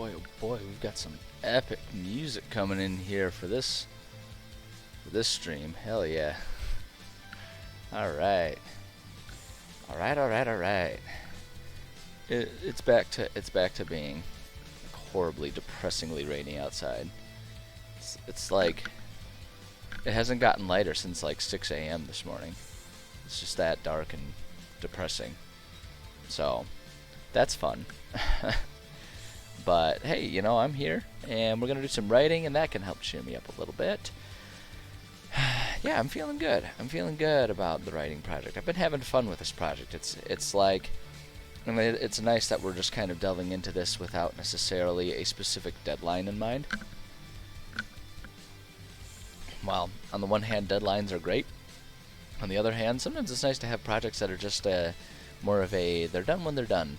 boy, oh boy, we've got some epic music coming in here for this stream. Hell yeah. Alright. Alright. It's back to being horribly depressingly rainy outside. It's like it hasn't gotten lighter since like 6 a.m. this morning. It's just that dark and depressing. So that's fun. But hey, you know, I'm here and we're gonna do some writing, and that can help cheer me up a little bit. Yeah, I'm feeling good. I'm feeling good about the writing project. I've been having fun with this project. It's like, I mean, it's nice that we're just kind of delving into this without necessarily a specific deadline in mind. Well, on the one hand, deadlines are great. On the other hand, sometimes it's nice to have projects that are just more of a they're done when they're done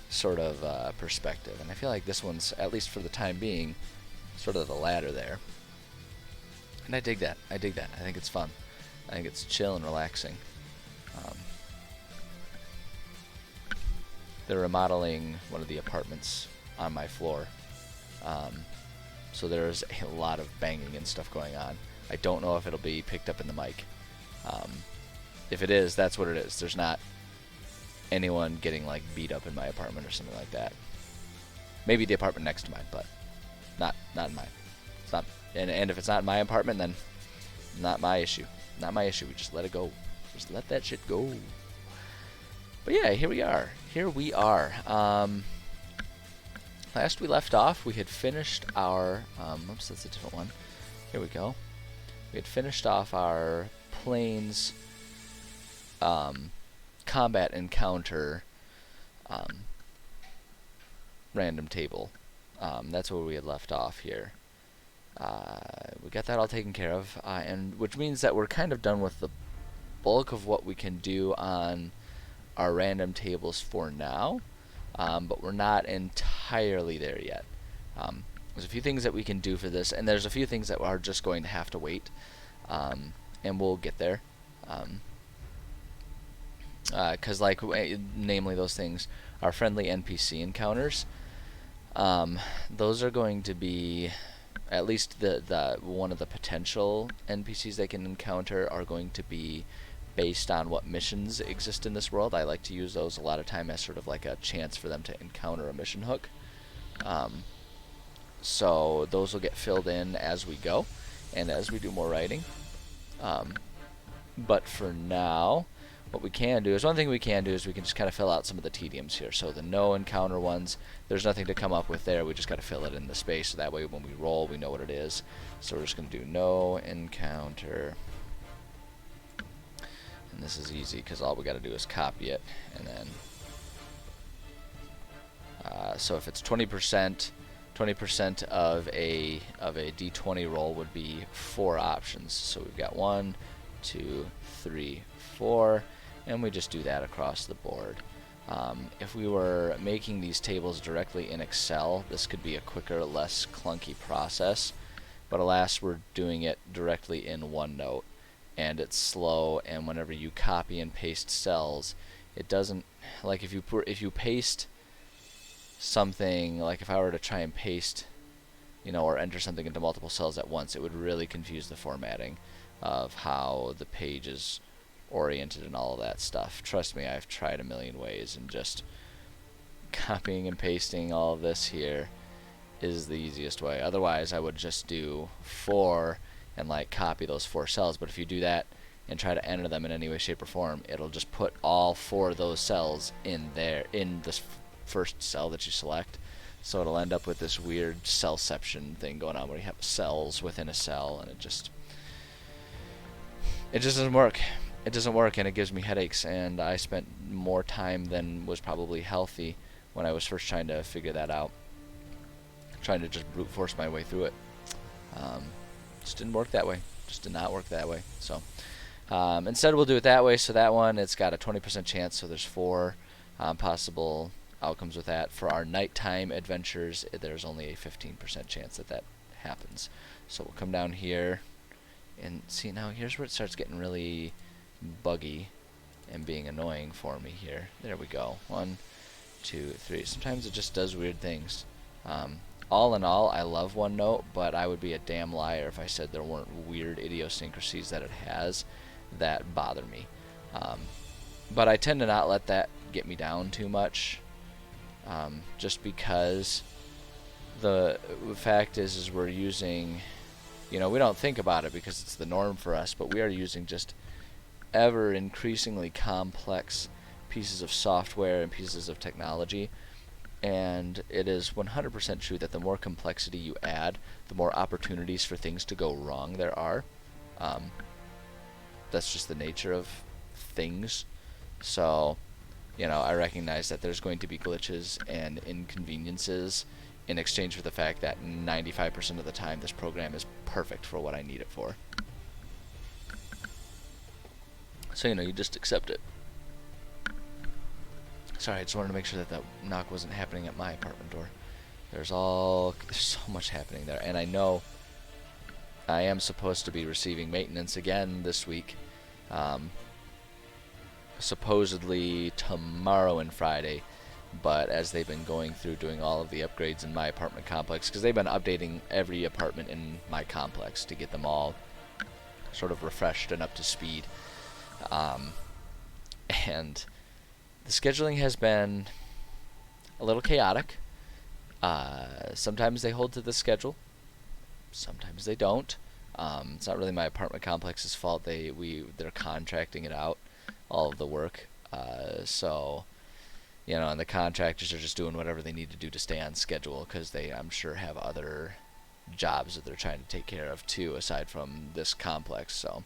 sort of perspective. And I feel like this one's, at least for the time being, sort of the latter there. And I dig that. I think it's fun. I think it's chill and relaxing. They're remodeling one of the apartments on my floor. So there's a lot of banging and stuff going on. I don't know if it'll be picked up in the mic. If it is, that's what it is. There's not anyone getting like beat up in my apartment or something like that. Maybe the apartment next to mine, but not in mine. It's not. And if it's not in my apartment, then not my issue. Not my issue. We just let it go. Just let that shit go. But yeah, here we are. Last we left off, we had finished our... oops, that's a different one. Here we go. We had finished off our planes combat encounter random table. That's where we had left off here. We got that all taken care of, and which means that we're kind of done with the bulk of what we can do on our random tables for now, but we're not entirely there yet. There's a few things that we can do for this, and there's a few things that are just going to have to wait, and we'll get there. Because namely those things are friendly NPC encounters. Those are going to be, at least the one of the potential NPCs they can encounter are going to be based on what missions exist in this world. I like to use those a lot of time as sort of like a chance for them to encounter a mission hook. So those will get filled in as we go and as we do more writing. But for now, what we can do is, one thing we can do is we can just kind of fill out some of the tediums here. So the no encounter ones, there's nothing to come up with there. We just got to fill it in the space, so that way when we roll, we know what it is. So we're just going to do no encounter. And this is easy because all we got to do is copy it. And then, so if it's 20%, 20% of a d20 roll would be 4 options. So we've got 1, 2, 3, 4. And we just do that across the board. If we were making these tables directly in Excel, this could be a quicker, less clunky process. But alas, we're doing it directly in OneNote, and it's slow. And whenever you copy and paste cells, it doesn't, like if you paste something, like if I were to try and paste, or enter something into multiple cells at once, it would really confuse the formatting of how the page is oriented and all of that stuff. Trust me, I've tried a million ways, and just copying and pasting all of this here is the easiest way. Otherwise, I would just do 4 and like copy those 4 cells. But if you do that and try to enter them in any way, shape, or form, it'll just put all 4 of those cells in there, in this first cell that you select. So it'll end up with this weird cellception thing going on where you have cells within a cell, and it just doesn't work. It doesn't work, and it gives me headaches, and I spent more time than was probably healthy when I was first trying to figure that out, trying to just brute force my way through it. Just didn't work that way. Just did not work that way. So instead we'll do it that way. So that one, it's got a 20% chance, so there's 4 possible outcomes with that. For our nighttime adventures, there's only a 15% chance that happens. So we'll come down here and see. Now here's where it starts getting really buggy and being annoying for me here. There we go. 1, 2, 3. Sometimes it just does weird things. All in all, I love OneNote, but I would be a damn liar if I said there weren't weird idiosyncrasies that it has that bother me. But I tend to not let that get me down too much, just because the fact is we're using, we don't think about it because it's the norm for us, but we are using just ever increasingly complex pieces of software and pieces of technology. And it is 100% true that the more complexity you add, the more opportunities for things to go wrong there are. That's just the nature of things. So, I recognize that there's going to be glitches and inconveniences in exchange for the fact that 95% of the time this program is perfect for what I need it for. So, you just accept it. Sorry, I just wanted to make sure that that knock wasn't happening at my apartment door. There's so much happening there, and I know I am supposed to be receiving maintenance again this week. Supposedly tomorrow and Friday, but as they've been going through doing all of the upgrades in my apartment complex, because they've been updating every apartment in my complex to get them all sort of refreshed and up to speed. And the scheduling has been a little chaotic. Sometimes they hold to the schedule, sometimes they don't. It's not really my apartment complex's fault. They're contracting it out, all of the work. So, and the contractors are just doing whatever they need to do to stay on schedule, because they, I'm sure, have other jobs that they're trying to take care of too, aside from this complex. So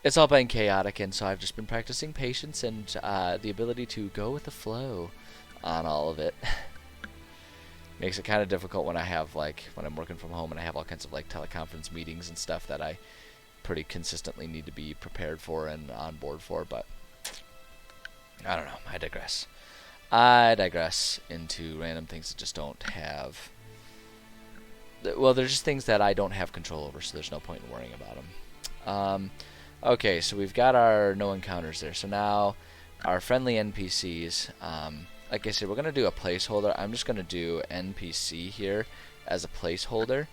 it's all been chaotic, and so I've just been practicing patience and the ability to go with the flow on all of it. Makes it kind of difficult when I have, when I'm working from home and I have all kinds of teleconference meetings and stuff that I pretty consistently need to be prepared for and on board for, but I don't know. I digress into random things that just don't have, well, they're just things that I don't have control over, so there's no point in worrying about them. Okay, so we've got our no encounters there. So now our friendly NPCs, like I said, we're going to do a placeholder. I'm just going to do NPC here as a placeholder.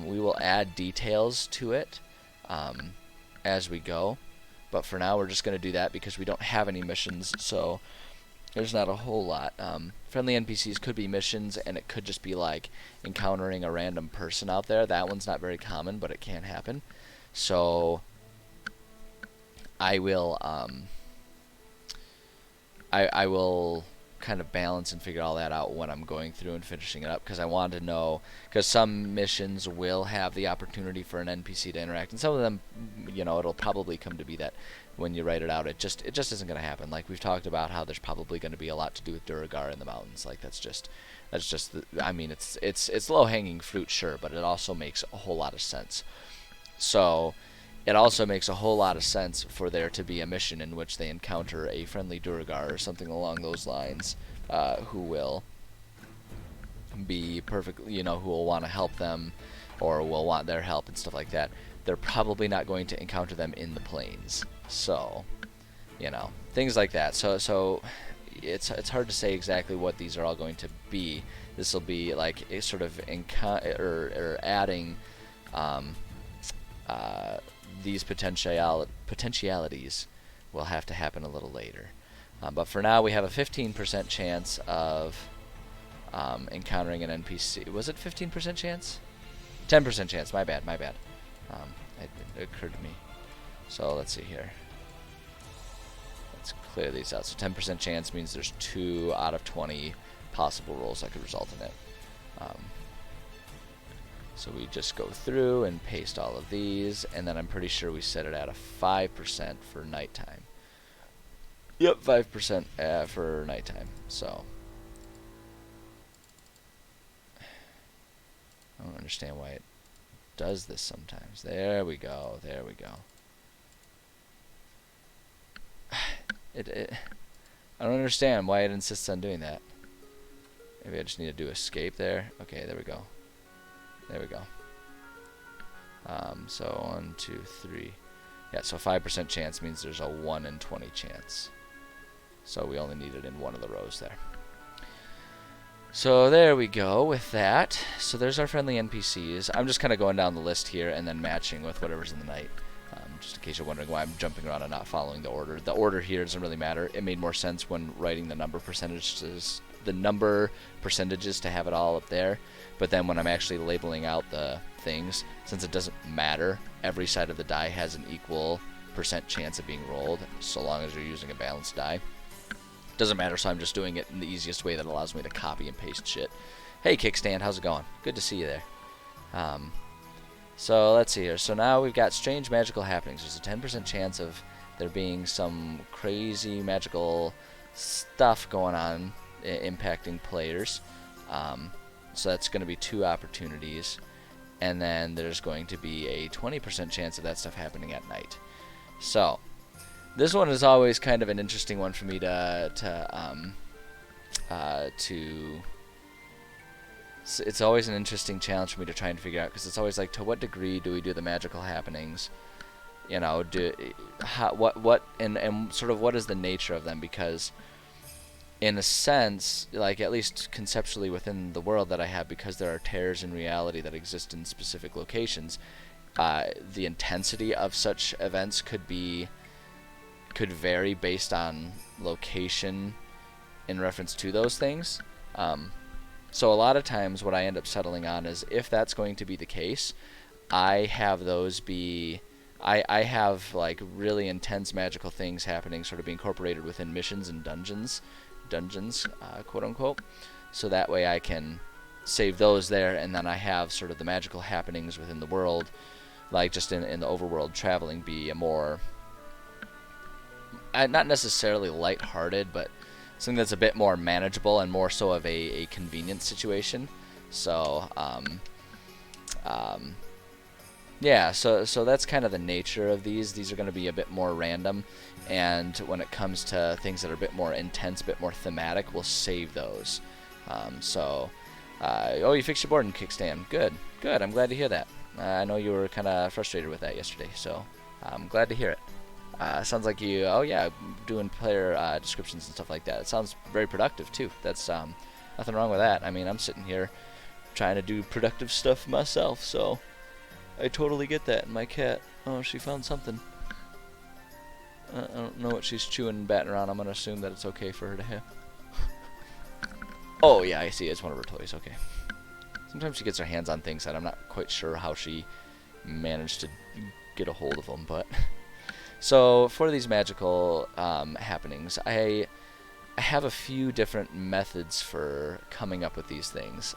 We will add details to it as we go. But for now, we're just going to do that because we don't have any missions, so there's not a whole lot. Friendly NPCs could be missions, and it could just be encountering a random person out there. That one's not very common, but it can happen. So I will I will kind of balance and figure all that out when I'm going through and finishing it up, because I want to know, because some missions will have the opportunity for an NPC to interact, and some of them, it'll probably come to be that when you write it out, it just isn't going to happen. Like we've talked about how there's probably going to be a lot to do with Duergar in the mountains. That's just I mean, it's low-hanging fruit, sure, but it also makes a whole lot of sense. So it also makes a whole lot of sense for there to be a mission in which they encounter a friendly Duergar or something along those lines, who will be perfectly, who will want to help them or will want their help and stuff like that. They're probably not going to encounter them in the plains. So, things like that. So it's hard to say exactly what these are all going to be. This will be like a sort of adding these potentialities will have to happen a little later. But for now, we have a 15% chance of encountering an NPC. Was it 15% chance? 10% chance. My bad. It occurred to me. So let's see here. Let's clear these out. So 10% chance means there's 2 out of 20 possible rolls that could result in it. So we just go through and paste all of these, and then I'm pretty sure we set it at a 5% for nighttime. Yep, 5% for nighttime. So I don't understand why it does this sometimes. There we go. I don't understand why it insists on doing that. Maybe I just need to do escape there. Okay, there we go. So 1, 2, 3. Yeah, so 5% chance means there's a 1 in 20 chance. So we only need it in one of the rows there. So there we go with that. So there's our friendly NPCs. I'm just kind of going down the list here and then matching with whatever's in the night. Just in case you're wondering why I'm jumping around and not following the order. The order here doesn't really matter. It made more sense when writing the number percentages to have it all up there. But then when I'm actually labeling out the things, since it doesn't matter, every side of the die has an equal % chance of being rolled, so long as you're using a balanced die. Doesn't matter, so I'm just doing it in the easiest way that allows me to copy and paste shit. Hey Kickstand, how's it going? Good to see you there. So let's see here. So now we've got strange magical happenings. There's a 10% chance of there being some crazy magical stuff going on impacting players. So that's going to be 2 opportunities. And then there's going to be a 20% chance of that stuff happening at night. So this one is always kind of an interesting one for me it's always an interesting challenge for me to try and figure out, because it's always like, to what degree do we do the magical happenings? You know, and sort of what is the nature of them? Because in a sense, like at least conceptually within the world that I have, because there are tears in reality that exist in specific locations, the intensity of such events could vary based on location in reference to those things. So a lot of times what I end up settling on is, if that's going to be the case, I have those be... I have like really intense magical things happening, sort of be incorporated within missions and dungeons, quote unquote. So that way I can save those there, and then I have sort of the magical happenings within the world, like just in the overworld traveling, be a more... not necessarily lighthearted, but something that's a bit more manageable and more so of a convenient situation. So, yeah, so that's kind of the nature of these. These are going to be a bit more random, and when it comes to things that are a bit more intense, a bit more thematic, we'll save those. Oh, you fixed your board in Kickstand. Good. I'm glad to hear that. I know you were kind of frustrated with that yesterday, so I'm glad to hear it. Sounds like you, oh yeah, doing player descriptions and stuff like that. It sounds very productive too. That's nothing wrong with that. I mean, I'm sitting here trying to do productive stuff myself, so I totally get that. And my cat, oh, she found something. I don't know what she's chewing and batting around. I'm going to assume that it's okay for her to have. Oh yeah, I see. It's one of her toys. Okay. Sometimes she gets her hands on things that I'm not quite sure how she managed to get a hold of them, but... So for these magical happenings, I have a few different methods for coming up with these things.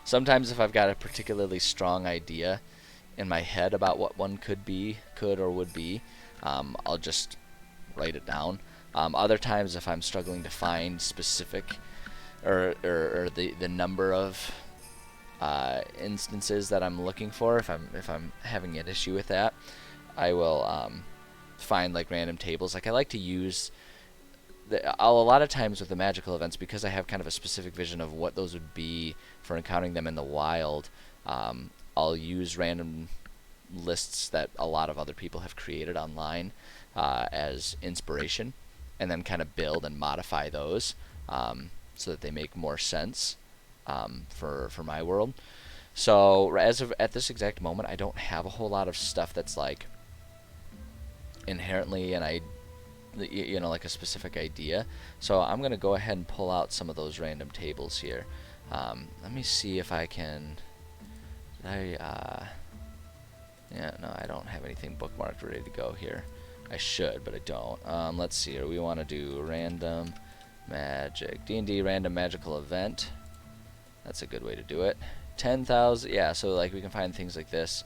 Sometimes if I've got a particularly strong idea in my head about what one could or would be, I'll just write it down. Other times, if I'm struggling to find specific or the number of instances that I'm looking for, if I'm having an issue with that, I will find like random tables. Like I like to use a lot of times with the magical events, because I have kind of a specific vision of what those would be for encountering them in the wild. I'll use random lists that a lot of other people have created online as inspiration, and then kind of build and modify those so that they make more sense for my world. So as of at this exact moment, I don't have a whole lot of stuff that's like inherently like a specific idea. So I'm gonna go ahead and pull out some of those random tables here. Let me see if I can. Yeah, no, I don't have anything bookmarked ready to go here. I should, but I don't. Let's see here. We want to do random magic, D&D random magical event. That's a good way to do it. 10,000. Yeah, so like we can find things like this.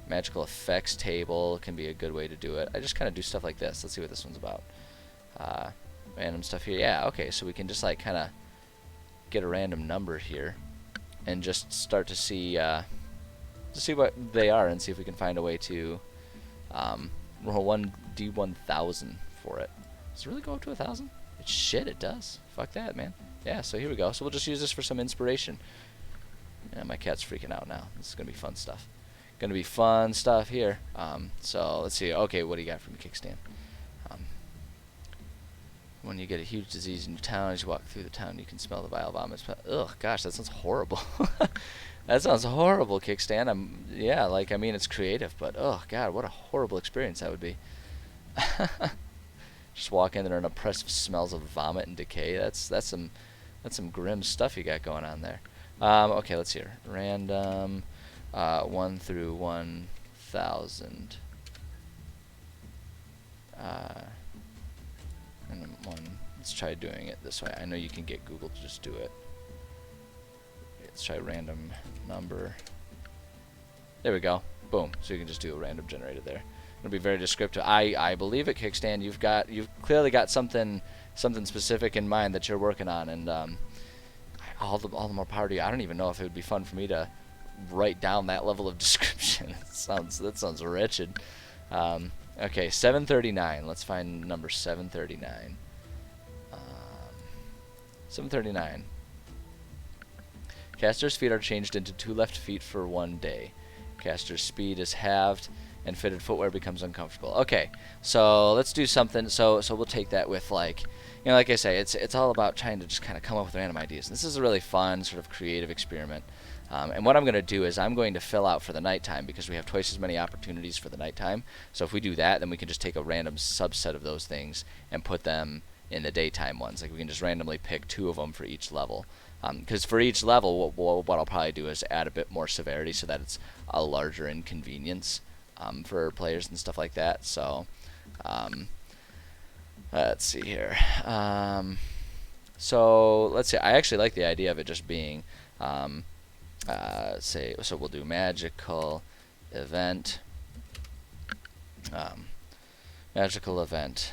Magical effects table can be a good way to do it. I just kind of do stuff like this. Let's see what this one's about. Random stuff here. Yeah, okay, so we can just like kind of get a random number here and just start to see what they are, and see if we can find a way to roll 1d1000 for it. Does it really go up to 1,000? Shit, it does. Fuck that, man. Yeah, so here we go. So we'll just use this for some inspiration. Yeah, my cat's freaking out now. This is gonna be fun stuff. Gonna be fun stuff here. So let's see. Okay, what do you got from Kickstand? when you get a huge disease in your town, as you walk through the town, you can smell the vile vomit. Ugh, gosh, that sounds horrible. That sounds horrible, Kickstand. Yeah, like, I mean, it's creative, but oh god, what a horrible experience that would be. Just walk in there and oppressive smells of vomit and decay. That's some grim stuff you got going on there. Okay, let's see here. Random 1 through 1,000. And then let's try doing it this way. I know you can get Google to just do it. Let's try random number. There we go. Boom. So you can just do a random generated there. It'll be very descriptive. I believe it, Kickstand. You've clearly got something specific in mind that you're working on, and all the more power to you. I don't even know if it would be fun for me to write down that level of description. That sounds wretched. Okay, 739. Let's find number 739. 739. Caster's feet are changed into 2 left feet for 1 day. Caster's speed is halved, and fitted footwear becomes uncomfortable. Okay, so let's do something. So we'll take that with, like, you know, like I say, it's all about trying to just kind of come up with random ideas. And this is a really fun sort of creative experiment. And what I'm going to do is I'm going to fill out for the nighttime, because we have twice as many opportunities for the nighttime. So if we do that, then we can just take a random subset of those things and put them in the daytime ones. Like, we can just randomly pick 2 of them for each level. Because for each level, what I'll probably do is add a bit more severity so that it's a larger inconvenience for players and stuff like that. So let's see here. So let's see. I actually like the idea of it just being, so we'll do magical event. Magical event.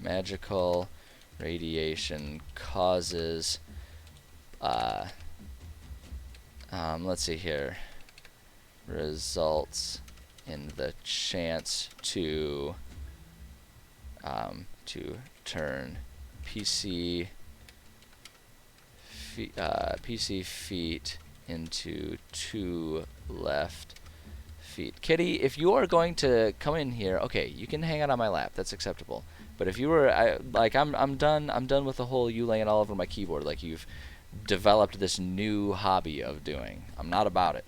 Magical radiation causes. Let's see here. Results in the chance to turn PC feet into 2 left feet. Kitty, if you are going to come in here, okay, you can hang out on my lap. That's acceptable. But if you were, I'm done with the whole you laying all over my keyboard like you've developed this new hobby of doing. I'm not about it.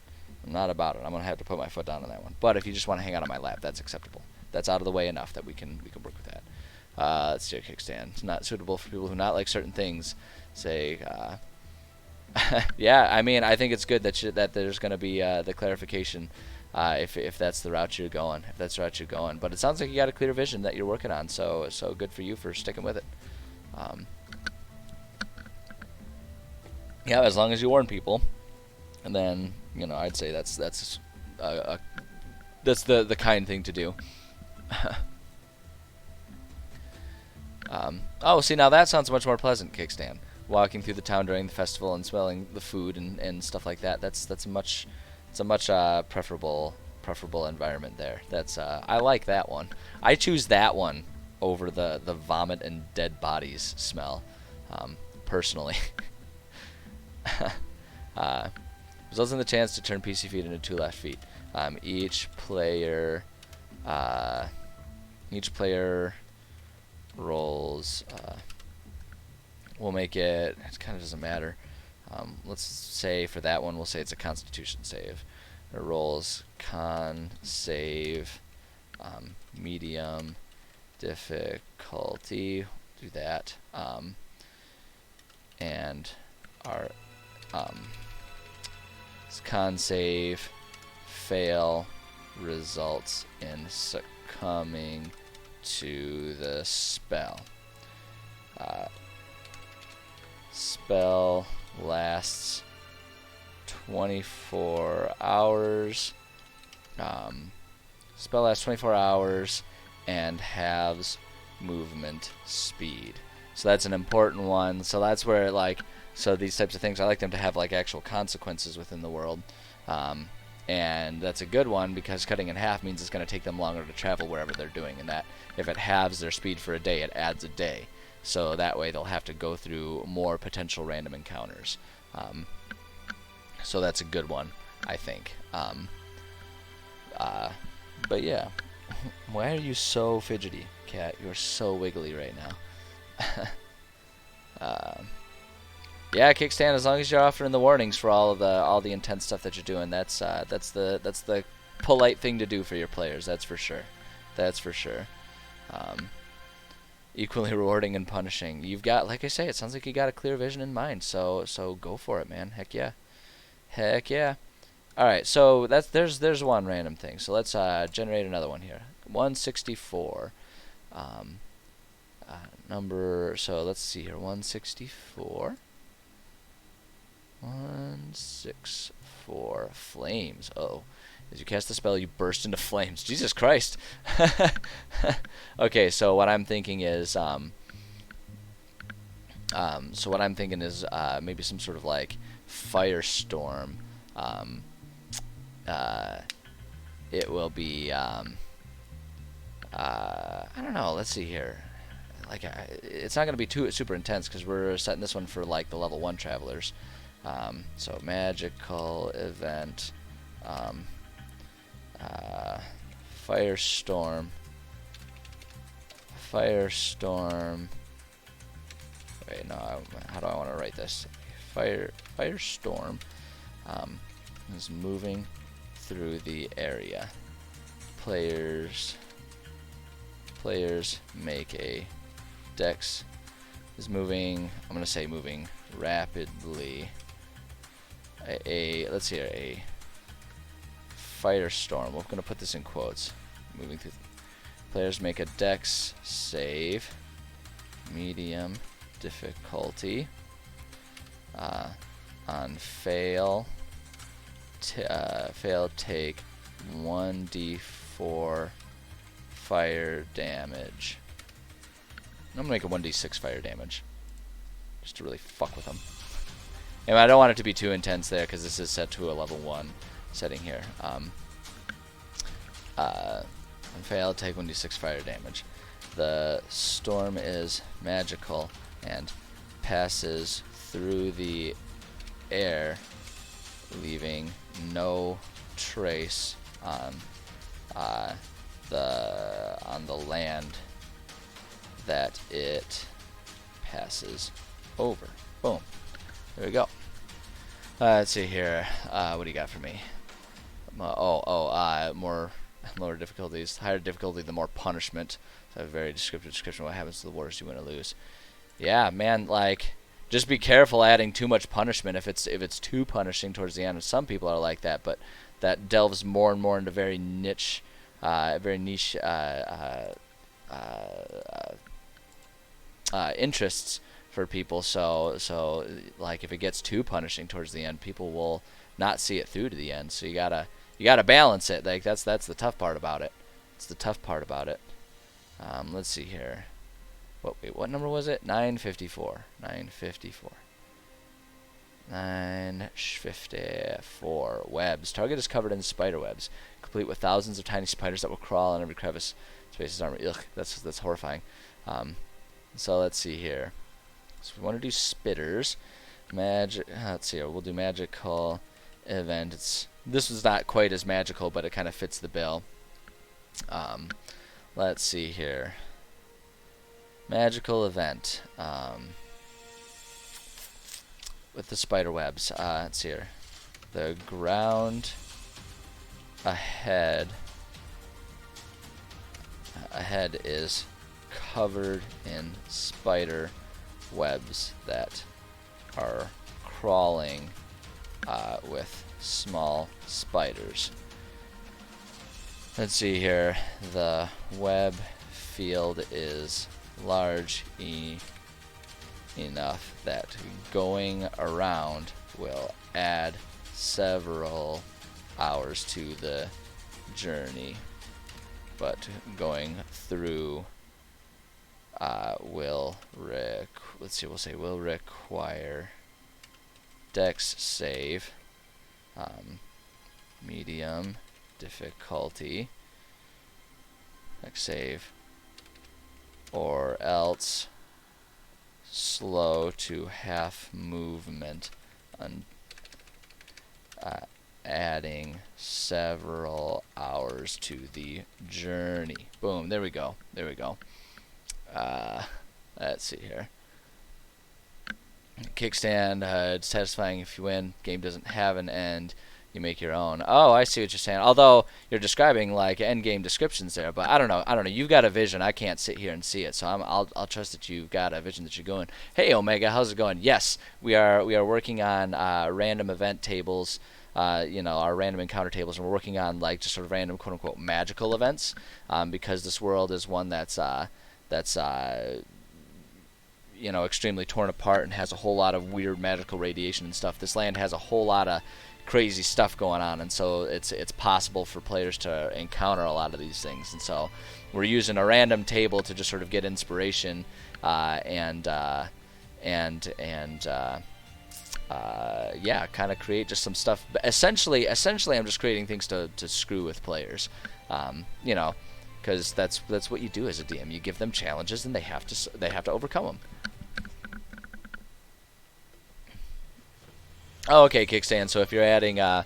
I'm gonna have to put my foot down on that one. But if you just want to hang out on my lap, that's acceptable. That's out of the way enough that we can work with that. Let's do a kickstand. It's not suitable for people who not like certain things. Say, yeah. I mean, I think it's good that there's going to be the clarification if that's the route you're going. But it sounds like you got a clear vision that you're working on. So good for you for sticking with it. Yeah, as long as you warn people, and then I'd say that's the kind thing to do. Oh, see, now that sounds much more pleasant, Kickstand. Walking through the town during the festival and smelling the food and stuff like that. It's a much preferable environment there. I like that one. I choose that one over the vomit and dead bodies smell, personally. Results in the chance to turn PC feet into 2 left feet. Each player rolls. We'll make it. It kind of doesn't matter. Let's say for that one, we'll say it's a Constitution save. It rolls con save, medium difficulty. Do that. And our con save fail results in succumbing to the spell. Spell lasts 24 hours. Spell lasts 24 hours and halves movement speed. So that's an important one. So that's where, like, so these types of things, I like them to have like actual consequences within the world. And that's a good one because cutting in half means it's going to take them longer to travel wherever they're doing, and that if it halves their speed for a day, it adds a day. So that way they'll have to go through more potential random encounters. So that's a good one, I think. But yeah, why are you so fidgety, Cat? You're so wiggly right now. Yeah, kickstand. As long as you're offering the warnings for all the intense stuff that you're doing, that's the polite thing to do for your players. That's for sure. That's for sure. Equally rewarding and punishing. You've got, like I say, it sounds like you got a clear vision in mind. So go for it, man. Heck yeah. Heck yeah. All right. So there's one random thing. So let's generate another one here. 164. Number. So let's see here. 164. 164 flames. Oh, as you cast the spell, you burst into flames. Jesus Christ. Okay, so what I'm thinking is, maybe some sort of like firestorm. It will be. I don't know. Let's see here. Like, it's not going to be too super intense because we're setting this one for like the level 1 travelers. So magical event, firestorm. Wait, no. How do I want to write this? Firestorm is moving through the area. Players make a dex is moving. I'm gonna say moving rapidly. Let's see here, a firestorm. We're gonna put this in quotes. Moving through. Players make a dex save, medium difficulty. On fail, take 1d4 fire damage. I'm gonna make a 1d6 fire damage, just to really fuck with them. And I don't want it to be too intense there because this is set to a level 1 setting here. On fail, take 1d6 fire damage. The storm is magical and passes through the air, leaving no trace on the land that it passes over. Boom. There we go. Let's see here. What do you got for me? More lower difficulties. Higher difficulty, the more punishment. So a very descriptive description of what happens to the warriors you win or lose. Yeah, man, like, just be careful adding too much punishment if it's too punishing towards the end. Some people are like that, but that delves more and more into very niche interests for people. So like, if it gets too punishing towards the end, people will not see it through to the end. So you gotta balance it. Like, that's the tough part about it. It's the tough part about it. Let's see here. What number was it? 954. 954. 954. Webs. Target is covered in spider webs, complete with thousands of tiny spiders that will crawl in every crevice. Space's armor. Ugh, that's horrifying. So let's see here. So we want to do spitters. Magic. Let's see here. We'll do magical event. This was not quite as magical, but it kind of fits the bill. Let's see here. Magical event. With the spider webs. Let's see here. The ground ahead is covered in spider webs that are crawling with small spiders. Let's see here. The web field is large enough that going around will add several hours to the journey, but going through will require dex save, medium difficulty, dex save, or else slow to half movement, adding several hours to the journey. Boom, there we go. Let's see here. Kickstand, it's satisfying if you win. Game doesn't have an end. You make your own. Oh, I see what you're saying. Although you're describing like end game descriptions there, but I don't know. I don't know. You've got a vision. I can't sit here and see it, so I'll trust that you've got a vision that you're going. Hey, Omega, how's it going? Yes, we are working on random event tables. You know, our random encounter tables, and we're working on like just sort of random quote unquote magical events, because this world is one that's you know, extremely torn apart and has a whole lot of weird magical radiation and stuff. This land has a whole lot of crazy stuff going on, and so it's possible for players to encounter a lot of these things. And so we're using a random table to just sort of get inspiration yeah, kind of create just some stuff. But essentially, I'm just creating things to screw with players, you know, because that's what you do as a DM. You give them challenges, and they have to overcome them. Oh, okay, Kickstand. So if you're adding a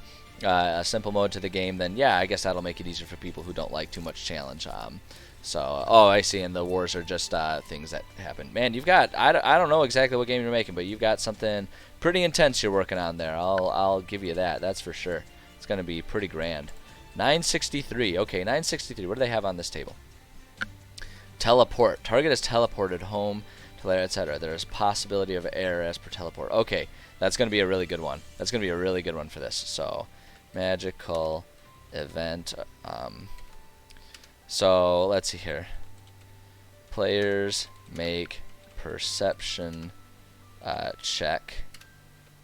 simple mode to the game, then yeah, I guess that'll make it easier for people who don't like too much challenge. Oh, I see. And the wars are just things that happen. Man, you've got I don't know exactly what game you're making, but you've got something pretty intense you're working on there. I'll give you that. That's for sure. It's gonna be pretty grand. 963. Okay, 963. What do they have on this table? Teleport. Target is teleported home to lair, etc. There is possibility of error as per teleport. Okay, that's going to be a really good one. That's going to be a really good one for this. So, magical event. So, let's see here. Players make perception check.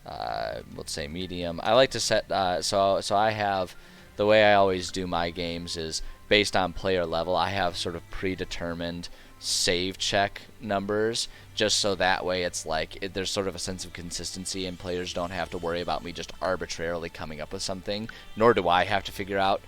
Let's say medium. I like to set, so I have, the way I always do my games is based on player level. I have sort of predetermined save check numbers, just so that way it's like there's sort of a sense of consistency, and players don't have to worry about me just arbitrarily coming up with something, nor do I have to figure out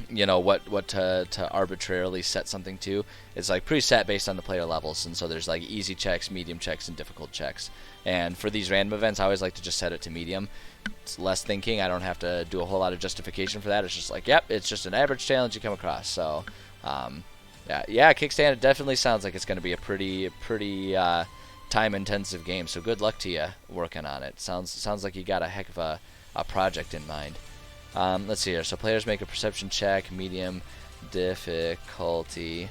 you know, what to arbitrarily set something to. It's like preset based on the player levels, and so there's like easy checks, medium checks, and difficult checks. And for these random events, I always like to just set it to medium. It's less thinking. I don't have to do a whole lot of justification for that. It's just like, yep, it's just an average challenge you come across. So yeah, Kickstand, it definitely sounds like it's going to be a pretty time-intensive game. So good luck to you working on it. Sounds like you got a heck of a project in mind. Let's see here. So players make a perception check, medium difficulty.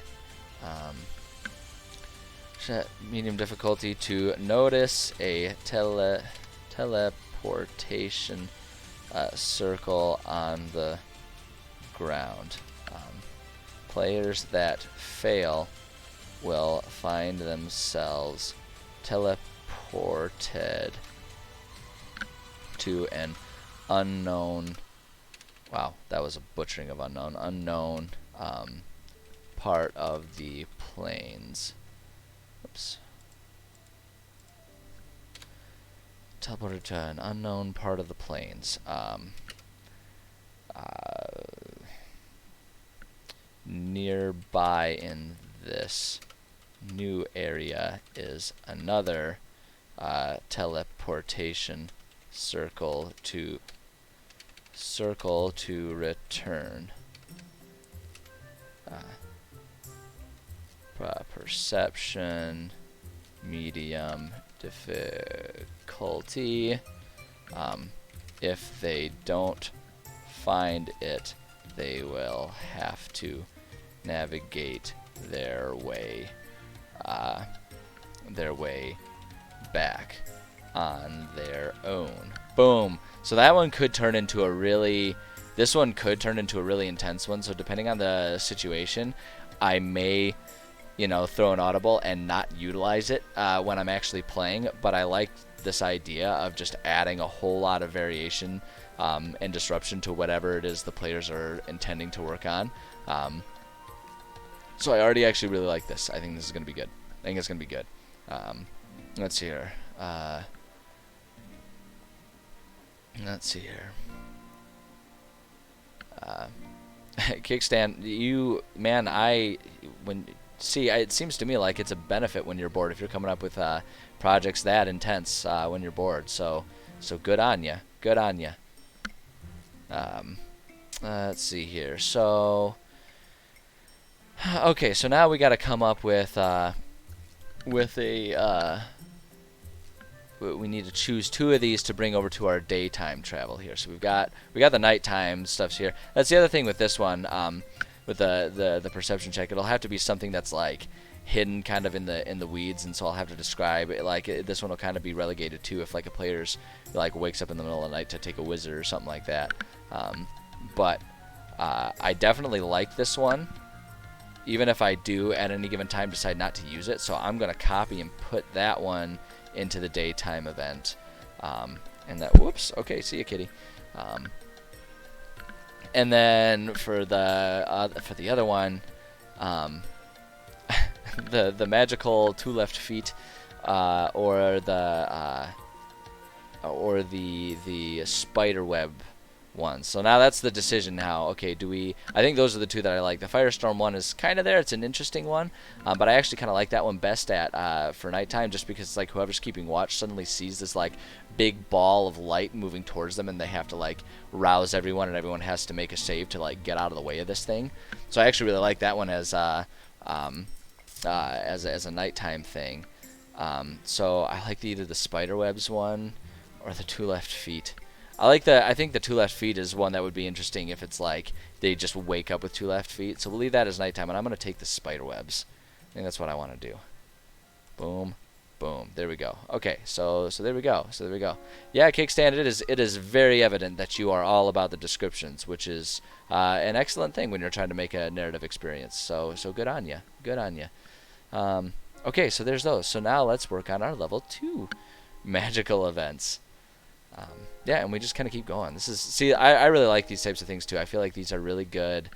Medium difficulty to notice a teleportation circle on the ground. Players that fail will find themselves teleported to an unknown. Wow, that was a butchering of unknown. Unknown part of the plains. Oops. Teleported to an unknown part of the plains. Nearby in this new area is another teleportation circle to return. Perception, medium difficulty. If they don't find it, they will have to navigate their way back on their own. Boom. So that one could turn into a really, this one could turn into a really intense one. So depending on the situation, I may, you know, throw an audible and not utilize it when I'm actually playing. But I like this idea of just adding a whole lot of variation and disruption to whatever it is the players are intending to work on. So I already actually really like this. I think this is going to be good. I think it's going to be good. Let's see here. Let's see here. Kickstand, it seems to me like it's a benefit when you're bored if you're coming up with projects that intense when you're bored. So good on you. Good on you. Let's see here. So Okay, so now we got to come up with a we need to choose 2 of these to bring over to our daytime travel here. So we got the nighttime stuffs here. That's the other thing with this one, with the perception check. It'll have to be something that's like hidden kind of in the weeds, and so I'll have to describe it. Like this one will kind of be relegated to if like a player's like wakes up in the middle of the night to take a wizard or something like that. But I definitely like this one, even if I do at any given time decide not to use it. So I'm gonna copy and put that one into the daytime event, and that, whoops, okay, see you, kitty. And then for the other one, the magical 2 left feet, or the spider web one. So now that's the decision now. Okay, I think those are the 2 that I like. The Firestorm one is kind of there. It's an interesting one, but I actually kind of like that one best for nighttime, just because it's like whoever's keeping watch suddenly sees this like big ball of light moving towards them, and they have to like rouse everyone, and everyone has to make a save to like get out of the way of this thing. So I actually really like that one as a nighttime thing. So I like either the spider webs one or the 2 left feet. I think the 2 left feet is one that would be interesting if it's like they just wake up with 2 left feet. So we'll leave that as nighttime, and I'm going to take the spider webs. I think that's what I want to do. Boom, boom. There we go. Okay, so there we go. So there we go. Yeah, Kickstand, it is very evident that you are all about the descriptions, which is an excellent thing when you're trying to make a narrative experience. So good on you. Good on you. Okay, so there's those. So now let's work on our level 2 magical events. Yeah, and we just kind of keep going. I really like these types of things too. I feel like these are really good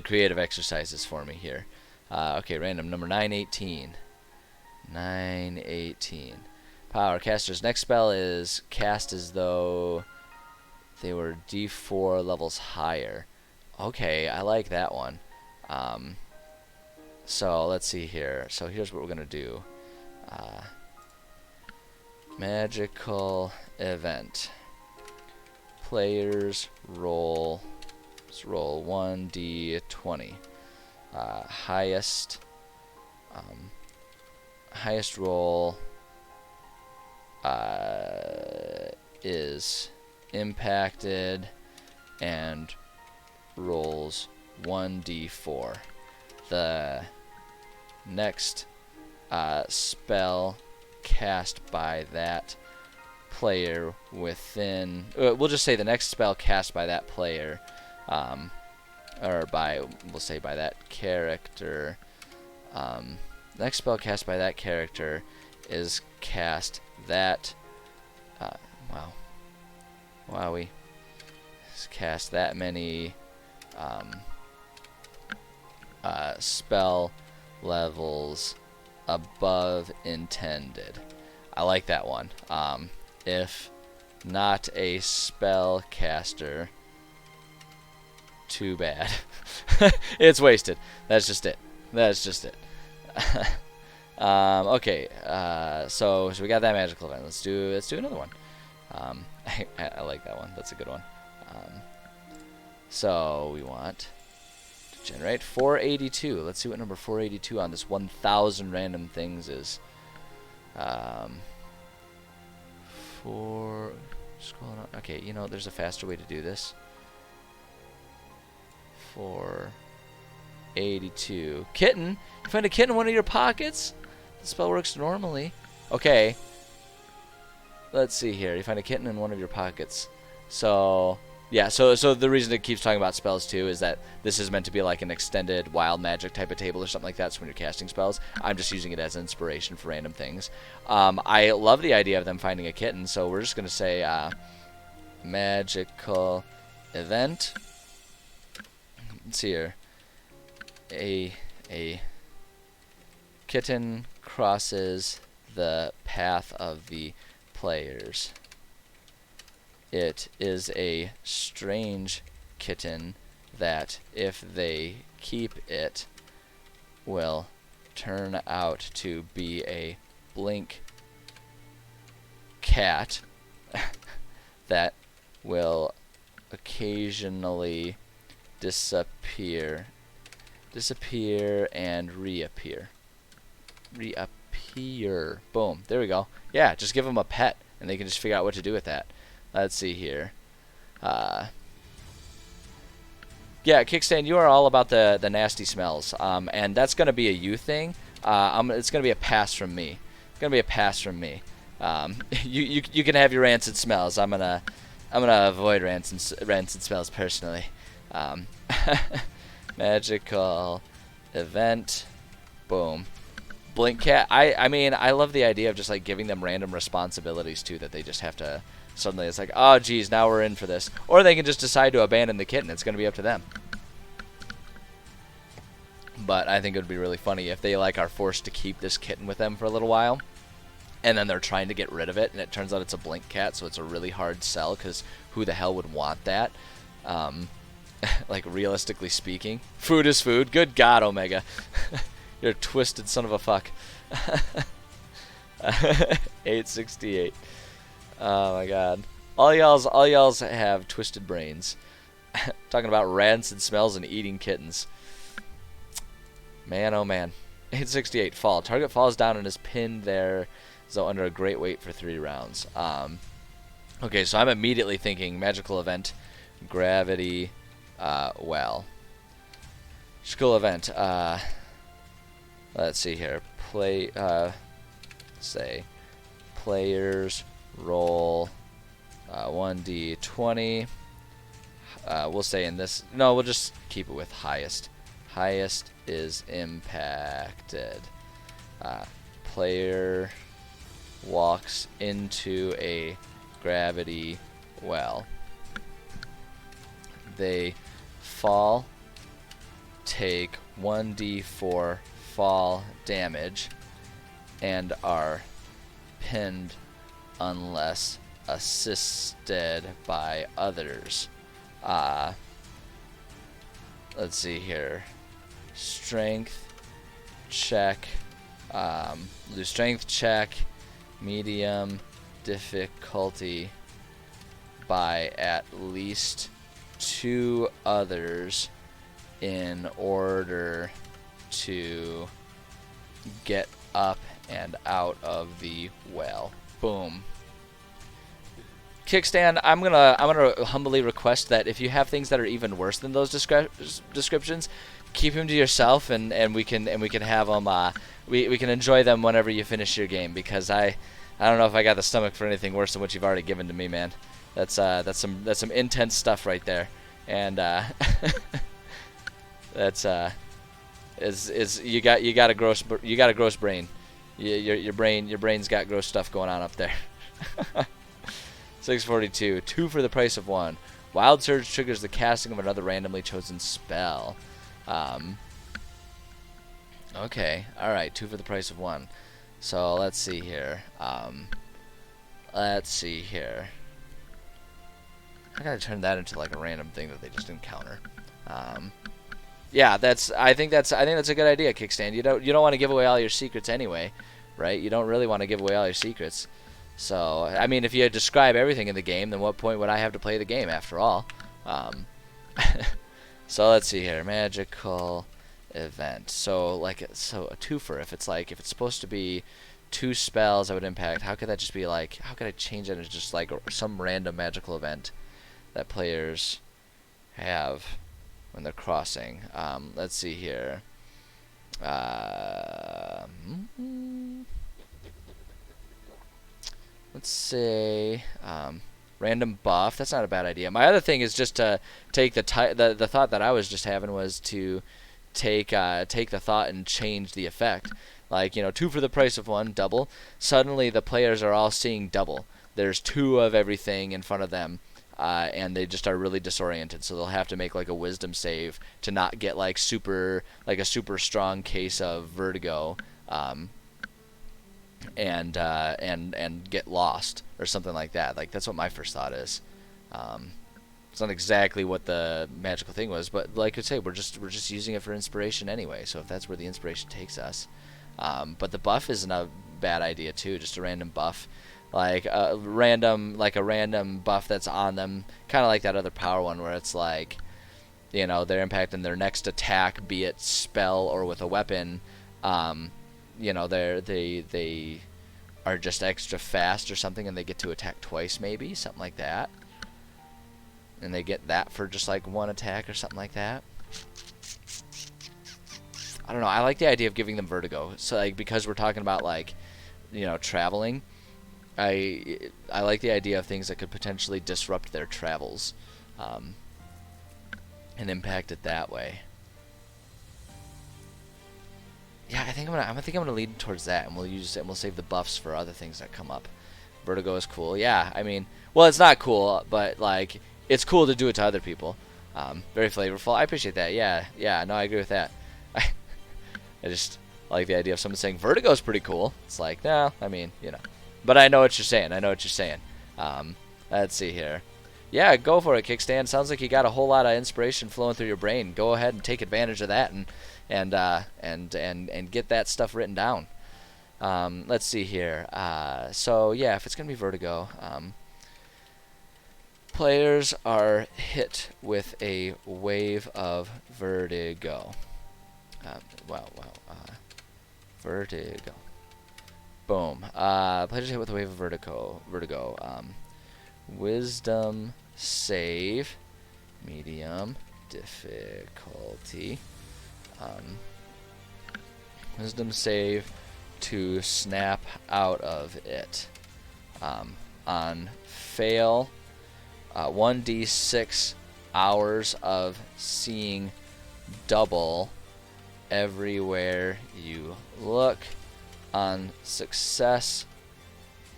creative exercises for me here. Okay, random number 918. 918. Power casters. Next spell is cast as though they were D4 levels higher. Okay, I like that one. So let's see here. So here's what we're gonna do. Magical event. Players roll. Let's roll 1d20. Highest roll is impacted and rolls 1d4. The next spell cast by that player within, we'll just say the next spell cast by that player, or we'll say by that character, next spell cast by that character is cast that, wowie, is cast that many spell levels above intended. I like that one. If not a spell caster, too bad. It's wasted. That's just it. Okay. So we got that magical event. Let's do another one. I like that one. That's a good one. So we want to generate 482. Let's see what number 482 on this 1,000 random things is. Scrolling up. Okay, there's a faster way to do this. 482. Kitten? You find a kitten in one of your pockets? The spell works normally. Okay. Let's see here. You find a kitten in one of your pockets. So, yeah, so the reason it keeps talking about spells too is that this is meant to be like an extended wild magic type of table or something like that. So when you're casting spells, I'm just using it as inspiration for random things. I love the idea of them finding a kitten, so we're just going to say magical event. Let's see here. A kitten crosses the path of the players. It is a strange kitten that, if they keep it, will turn out to be a blink cat that will occasionally disappear disappear, and reappear. Reappear. Boom. There we go. Yeah, just give them a pet, and they can just figure out what to do with that. Let's see here. Yeah, Kickstand, you are all about the nasty smells, and that's going to be a you thing. It's going to be a pass from me. It's going to be a pass from me. You can have your rancid smells. I'm gonna avoid rancid smells personally. Magical event. Boom. Blink cat. I mean, I love the idea of just like giving them random responsibilities too, that they just have to suddenly, it's like, oh geez, now we're in for this. Or they can just decide to abandon the kitten. It's going to be up to them. But I think it would be really funny if they like are forced to keep this kitten with them for a little while, and then they're trying to get rid of it, and it turns out it's a blink cat, so it's a really hard sell, because who the hell would want that? Like, realistically speaking. Food is food. Good God, Omega. You're a twisted son of a fuck. 868. Oh my God. All y'all's have twisted brains. Talking about rancid smells and eating kittens. Man, oh man. 868. Fall. Target falls down and is pinned there, so under a great weight for 3 rounds. Okay, so I'm immediately thinking magical event, gravity, well. School event. Let's see here. Say players roll 1d20. We'll say in this. No, we'll just keep it with highest. Highest is impacted. Player walks into a gravity well. They fall, take 1d4 fall damage, and are pinned unless assisted by others. Let's see here. Strength check. Do strength check, medium difficulty, by at least 2 others in order to get up and out of the well. Boom. Kickstand, I'm gonna humbly request that if you have things that are even worse than those descriptions, keep them to yourself, and we can have them. We can enjoy them whenever you finish your game, because I don't know if I got the stomach for anything worse than what you've already given to me, man. That's some intense stuff right there, and that's you got a gross brain. Your brain's got gross stuff going on up there. 642. 2 for the price of 1. Wild Surge triggers the casting of another randomly chosen spell. Okay. Alright. 2 for the price of 1. So, let's see here. Let's see here. I gotta turn that into like a random thing that they just encounter. Yeah, I think that's a good idea, Kickstand. You don't want to give away all your secrets anyway, right? You don't really want to give away all your secrets. So, I mean, if you describe everything in the game, then what point would I have to play the game after all? So let's see here, magical event. So a twofer. If it's supposed to be 2 spells that would impact, how could that just be like? How could I change it as just like some random magical event that players have when they're crossing? Let's see here. Let's say random buff. That's not a bad idea. My other thing is just to take the thought that I was just having was to take the thought and change the effect. Like, 2 for the price of 1, double. Suddenly the players are all seeing double. There's 2 of everything in front of them, and they just are really disoriented. So they'll have to make like a wisdom save to not get like a super strong case of vertigo. And get lost or something like that. Like, that's what my first thought is. It's not exactly what the magical thing was, but like I say, we're just using it for inspiration anyway. So if that's where the inspiration takes us, but the buff isn't a bad idea too. Just a random buff, like a random buff that's on them, kind of like that other power one where it's like you know, their impact and their next attack, be it spell or with a weapon, you know, they are just extra fast or something, and they get to attack twice, maybe something like that, and they get that for just like one attack or something like that. I don't know. I like the idea of giving them vertigo. So like, because we're talking about like, you know, traveling, I like the idea of things that could potentially disrupt their travels, and impact it that way. Yeah, I think I'm gonna lead towards that, and we'll save the buffs for other things that come up. Vertigo is cool. Yeah, I mean, well, it's not cool, but like, it's cool to do it to other people. Very flavorful. I appreciate that. Yeah, yeah. No, I agree with that. I just like the idea of someone saying vertigo is pretty cool. It's like, no, I mean, you know. But I know what you're saying. I know what you're saying. Let's see here. Yeah, go for it, Kickstand. Sounds like you got a whole lot of inspiration flowing through your brain. Go ahead and take advantage of that and get that stuff written down. Let's see here. So yeah, if it's gonna be vertigo, players are hit with a wave of vertigo. Vertigo. Boom. Players hit with a wave of vertigo. Wisdom save, medium difficulty. Wisdom save to snap out of it. On fail, 1d6 hours of seeing double everywhere you look. On success,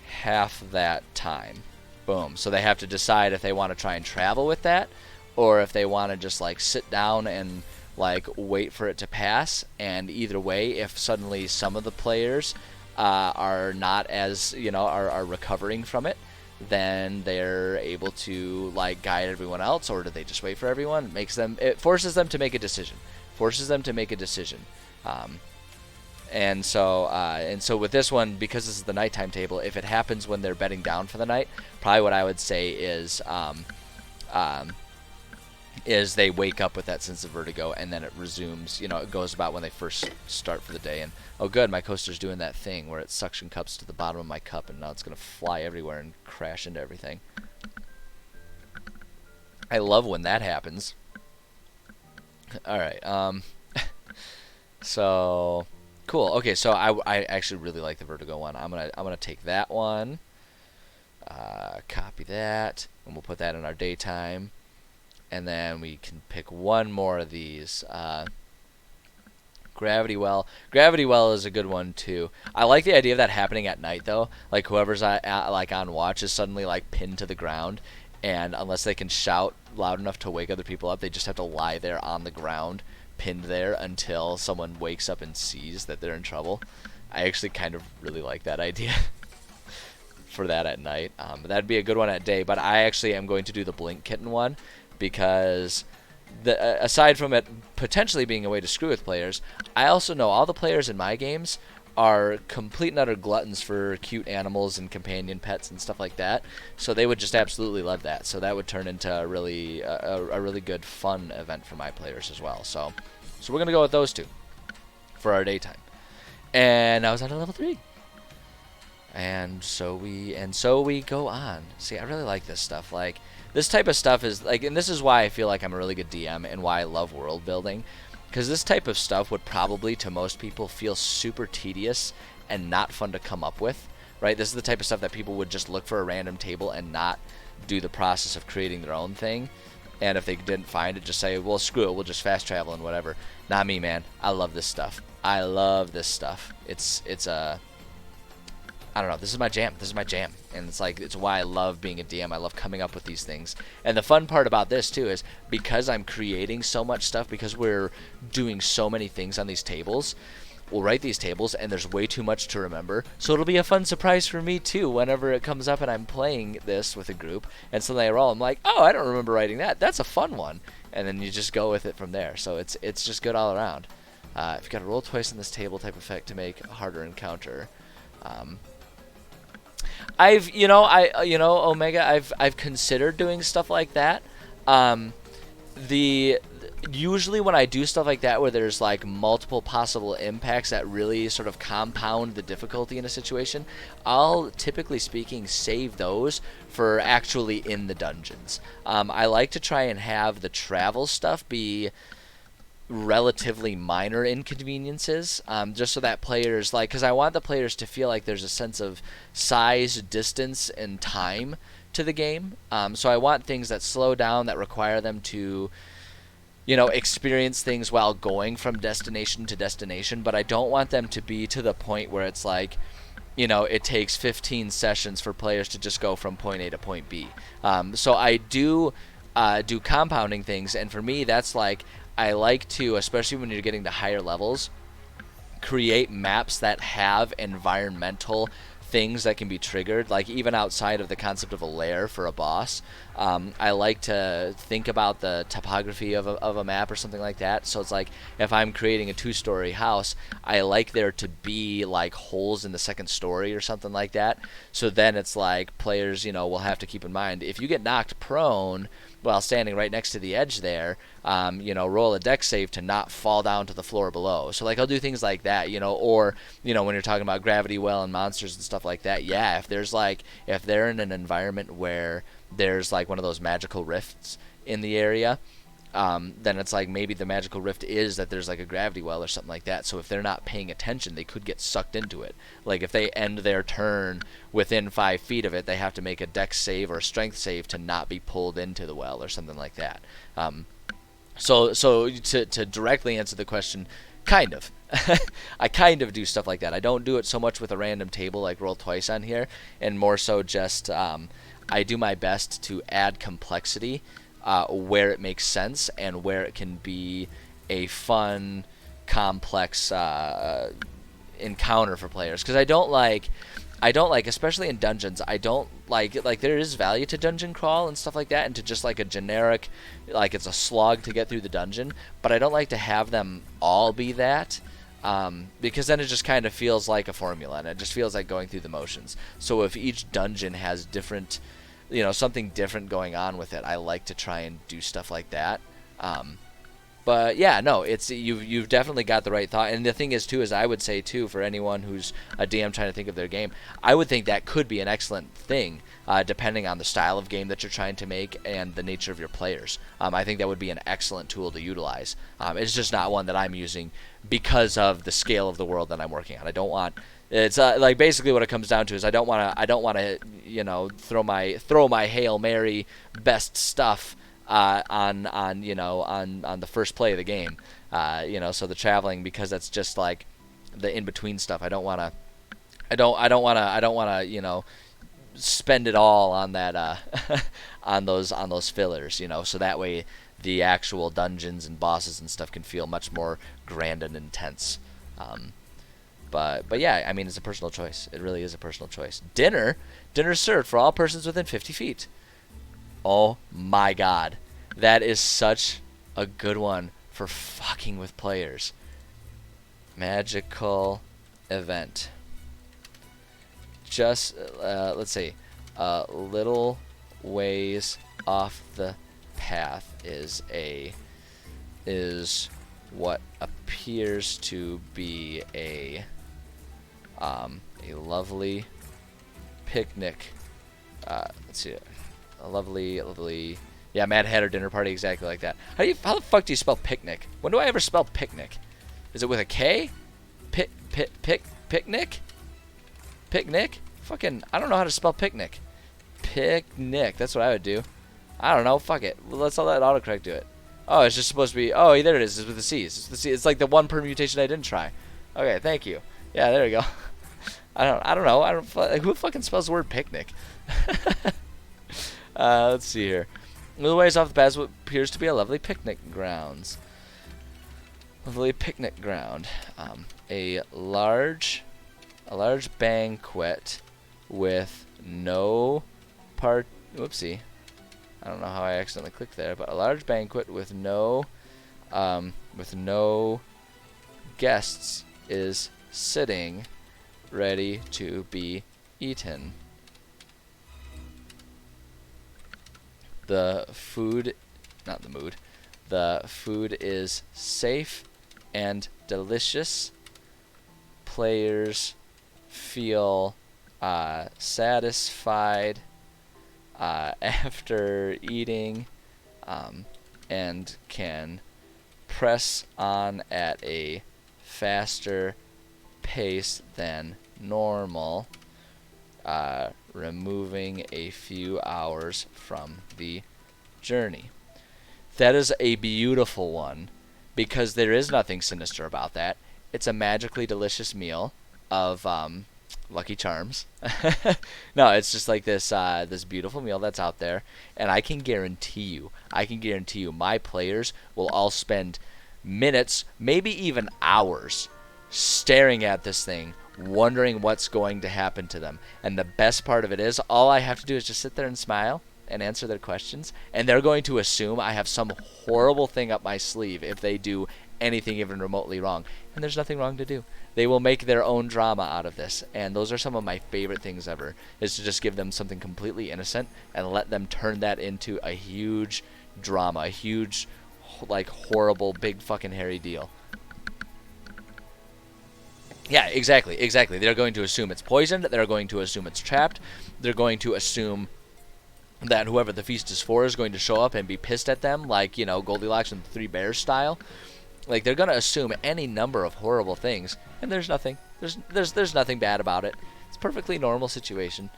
half that time. Boom. So they have to decide if they want to try and travel with that, or if they want to just like sit down and like wait for it to pass. And either way, if suddenly some of the players are not as, you know, are recovering from it, then they're able to like guide everyone else, or do they just wait for everyone? It forces them to make a decision. And so with this one, because this is the nighttime table, if it happens when they're bedding down for the night, probably what I would say is they wake up with that sense of vertigo, and then it resumes. You know, it goes about when they first start for the day. And oh, good, my coaster's doing that thing where it suction cups to the bottom of my cup, and now it's gonna fly everywhere and crash into everything. I love when that happens. All right. So. Cool. Okay, so I actually really like the vertigo one. I'm gonna take that one, copy that, and we'll put that in our daytime, and then we can pick one more of these. Gravity well. Gravity well is a good one too. I like the idea of that happening at night though. Like whoever's like on watch is suddenly like pinned to the ground, and unless they can shout loud enough to wake other people up, they just have to lie there on the ground, pinned there until someone wakes up and sees that they're in trouble. I actually kind of really like that idea for that at night. That'd be a good one at day, but I actually am going to do the Blink Kitten one because aside from it potentially being a way to screw with players, I also know all the players in my games are complete and utter gluttons for cute animals and companion pets and stuff like that, so they would just absolutely love that. So that would turn into a really good fun event for my players as well. So we're gonna go with those two for our daytime. And I was on a level 3, and so we go on. See, I really like this stuff. Like this type of stuff is like, and this is why I feel like I'm a really good DM and why I love world building. Because this type of stuff would probably, to most people, feel super tedious and not fun to come up with, right? This is the type of stuff that people would just look for a random table and not do the process of creating their own thing. And if they didn't find it, just say, well, screw it, we'll just fast travel and whatever. Not me, man. I love this stuff. I love this stuff. It's I don't know, this is my jam. And it's why I love being a DM. I love coming up with these things. And the fun part about this too is because I'm creating so much stuff, because we're doing so many things on these tables, we'll write these tables and there's way too much to remember. So it'll be a fun surprise for me too whenever it comes up and I'm playing this with a group and suddenly I roll, I'm like, oh, I don't remember writing that. That's a fun one. And then you just go with it from there. So it's just good all around. If you've got to roll twice in this table type effect to make a harder encounter. Omega, I've considered doing stuff like that. usually when I do stuff like that where there's like multiple possible impacts that really sort of compound the difficulty in a situation, I'll typically speaking save those for actually in the dungeons. I like to try and have the travel stuff be relatively minor inconveniences, just so that players like, because I want the players to feel like there's a sense of size, distance, and time to the game. So I want things that slow down, that require them to experience things while going from destination to destination, but I don't want them to be to the point where it's like, it takes 15 sessions for players to just go from point A to point B. So I do compounding things, and for me, that's like, I like to, especially when you're getting to higher levels, create maps that have environmental things that can be triggered, like even outside of the concept of a lair for a boss. I like to think about the topography of a map or something like that. So it's like, if I'm creating a 2-story house, I like there to be like holes in the second story or something like that. So then it's like players, will have to keep in mind, if you get knocked prone while standing right next to the edge there, roll a dex save to not fall down to the floor below. So like, I'll do things like that, or when you're talking about gravity well and monsters and stuff like that, yeah, if they're in an environment where there's like one of those magical rifts in the area, then it's like maybe the magical rift is that there's like a gravity well or something like that. So if they're not paying attention, they could get sucked into it. Like if they end their turn within 5 feet of it, they have to make a dex save or a strength save to not be pulled into the well or something like that. So to directly answer the question, kind of. I kind of do stuff like that. I don't do it so much with a random table like Roll Twice on here, and more so just I do my best to add complexity where it makes sense and where it can be a fun, complex encounter for players. Because I don't like, especially in dungeons, I don't like there is value to dungeon crawl and stuff like that, and to just like a generic, like it's a slog to get through the dungeon, but I don't like to have them all be that. Because then it just kind of feels like a formula, and it just feels like going through the motions. So if each dungeon has different, something different going on with it, I like to try and do stuff like that. But yeah, no, it's you've definitely got the right thought. And the thing is too, is I would say too, for anyone who's a DM trying to think of their game, I would think that could be an excellent thing, depending on the style of game that you're trying to make and the nature of your players. I think that would be an excellent tool to utilize. It's just not one that I'm using because of the scale of the world that I'm working on. I don't want. It's like basically what it comes down to is I don't want to throw my Hail Mary best stuff on the first play of the game. So the traveling, because that's just like the in between stuff. I don't want to spend it all on that on those fillers. So that way the actual dungeons and bosses and stuff can feel much more grand and intense. But yeah, I mean, it's a personal choice. It really is a personal choice. Dinner served for all persons within 50 feet. Oh my god. That is such a good one for fucking with players. Magical event. Just, let's see. Little ways off the path is what appears to be a lovely picnic. Let's see. A lovely, yeah, Mad Hatter dinner party, exactly like that. How the fuck do you spell picnic? When do I ever spell picnic? Is it with a K? Picnic? Picnic? Fucking, I don't know how to spell picnic. Picnic, that's what I would do. I don't know, fuck it. Well, let's let autocorrect do it. Oh, it's just supposed to be, oh, there it is, it's with the C's. It's the C. It's like the one permutation I didn't try. Okay, thank you. Yeah, there we go. I don't know. Who fucking spells the word picnic? Let's see here. A little ways off the path what appears to be a lovely picnic grounds. Lovely picnic ground. A large banquet with no whoopsie. I don't know how I accidentally clicked there, but a large banquet with no guests is sitting, ready to be eaten. The The food is safe and delicious. Players feel satisfied after eating and can press on at a faster pace than normal, removing a few hours from the journey. That is a beautiful one, because there is nothing sinister about that. It's a magically delicious meal of Lucky Charms. No, it's just like this this beautiful meal that's out there, and I can guarantee you my players will all spend minutes, maybe even hours, staring at this thing, wondering what's going to happen to them. And the best part of it is, all I have to do is just sit there and smile and answer their questions, and they're going to assume I have some horrible thing up my sleeve if they do anything even remotely wrong. And there's nothing wrong to do. They will make their own drama out of this, and those are some of my favorite things ever, is to just give them something completely innocent and let them turn that into a huge drama, a huge, like, horrible, big fucking hairy deal. Yeah, exactly. They're going to assume it's poisoned, they're going to assume it's trapped, they're going to assume that whoever the feast is for is going to show up and be pissed at them, like, you know, Goldilocks and the Three Bears style. Like, they're going to assume any number of horrible things, and there's nothing. There's nothing bad about it. It's a perfectly normal situation.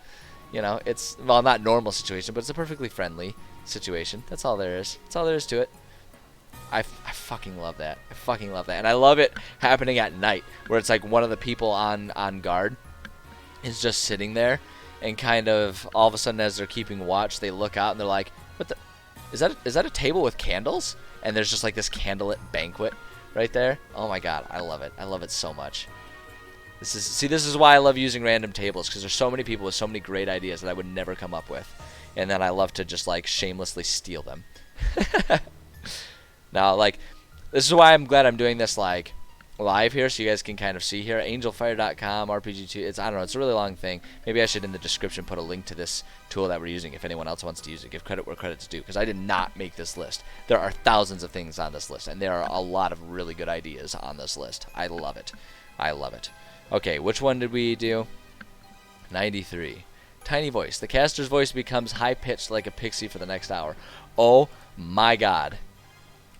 You know, it's, well, not normal situation, but it's a perfectly friendly situation. That's all there is. That's all there is to it. I fucking love that. I fucking love that. And I love it happening at night, where it's like one of the people on guard is just sitting there, and kind of all of a sudden, as they're keeping watch, they look out and they're like, "What the? Is that a table with candles?" And there's just like this candlelit banquet right there. Oh my god, I love it. I love it so much. This is why I love using random tables, because there's so many people with so many great ideas that I would never come up with, and then I love to just like shamelessly steal them. Now, like, this is why I'm glad I'm doing this like live here, so you guys can kind of see here. Angelfire.com, RPG2. It's, I don't know, it's a really long thing. Maybe I should in the description put a link to this tool that we're using if anyone else wants to use it. Give credit where credit's due, because I did not make this list. There are thousands of things on this list, and there are a lot of really good ideas on this list. I love it. I love it. Okay, which one did we do? 93. Tiny voice. The caster's voice becomes high-pitched like a pixie for the next hour. Oh my god.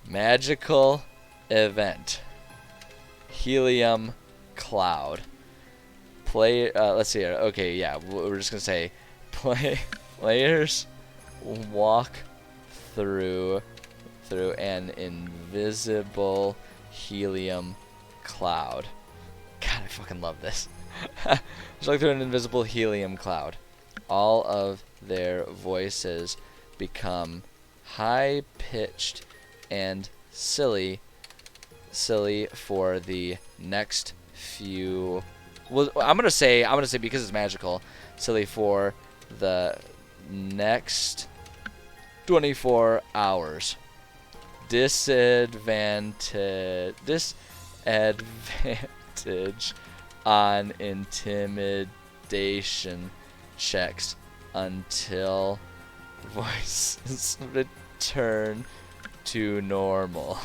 Magical event. Helium cloud. Let's see here. Okay, yeah, we're just gonna say players walk through an invisible helium cloud. God, I fucking love this. Just like through an invisible helium cloud. All of their voices become high pitched and silly for the next few, well, I'm gonna say because it's magical, silly for the next 24 hours. Disadvantage on intimidation checks until voices return to normal.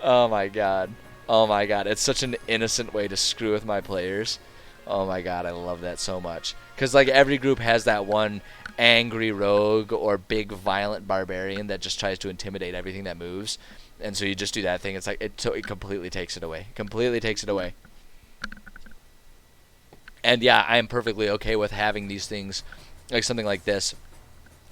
Oh my god. Oh my god. It's such an innocent way to screw with my players. Oh my god, I love that so much. Because, like, every group has that one angry rogue or big violent barbarian that just tries to intimidate everything that moves. And so you just do that thing. It's like, it completely takes it away. Completely takes it away. And yeah, I am perfectly okay with having these things, like something like this,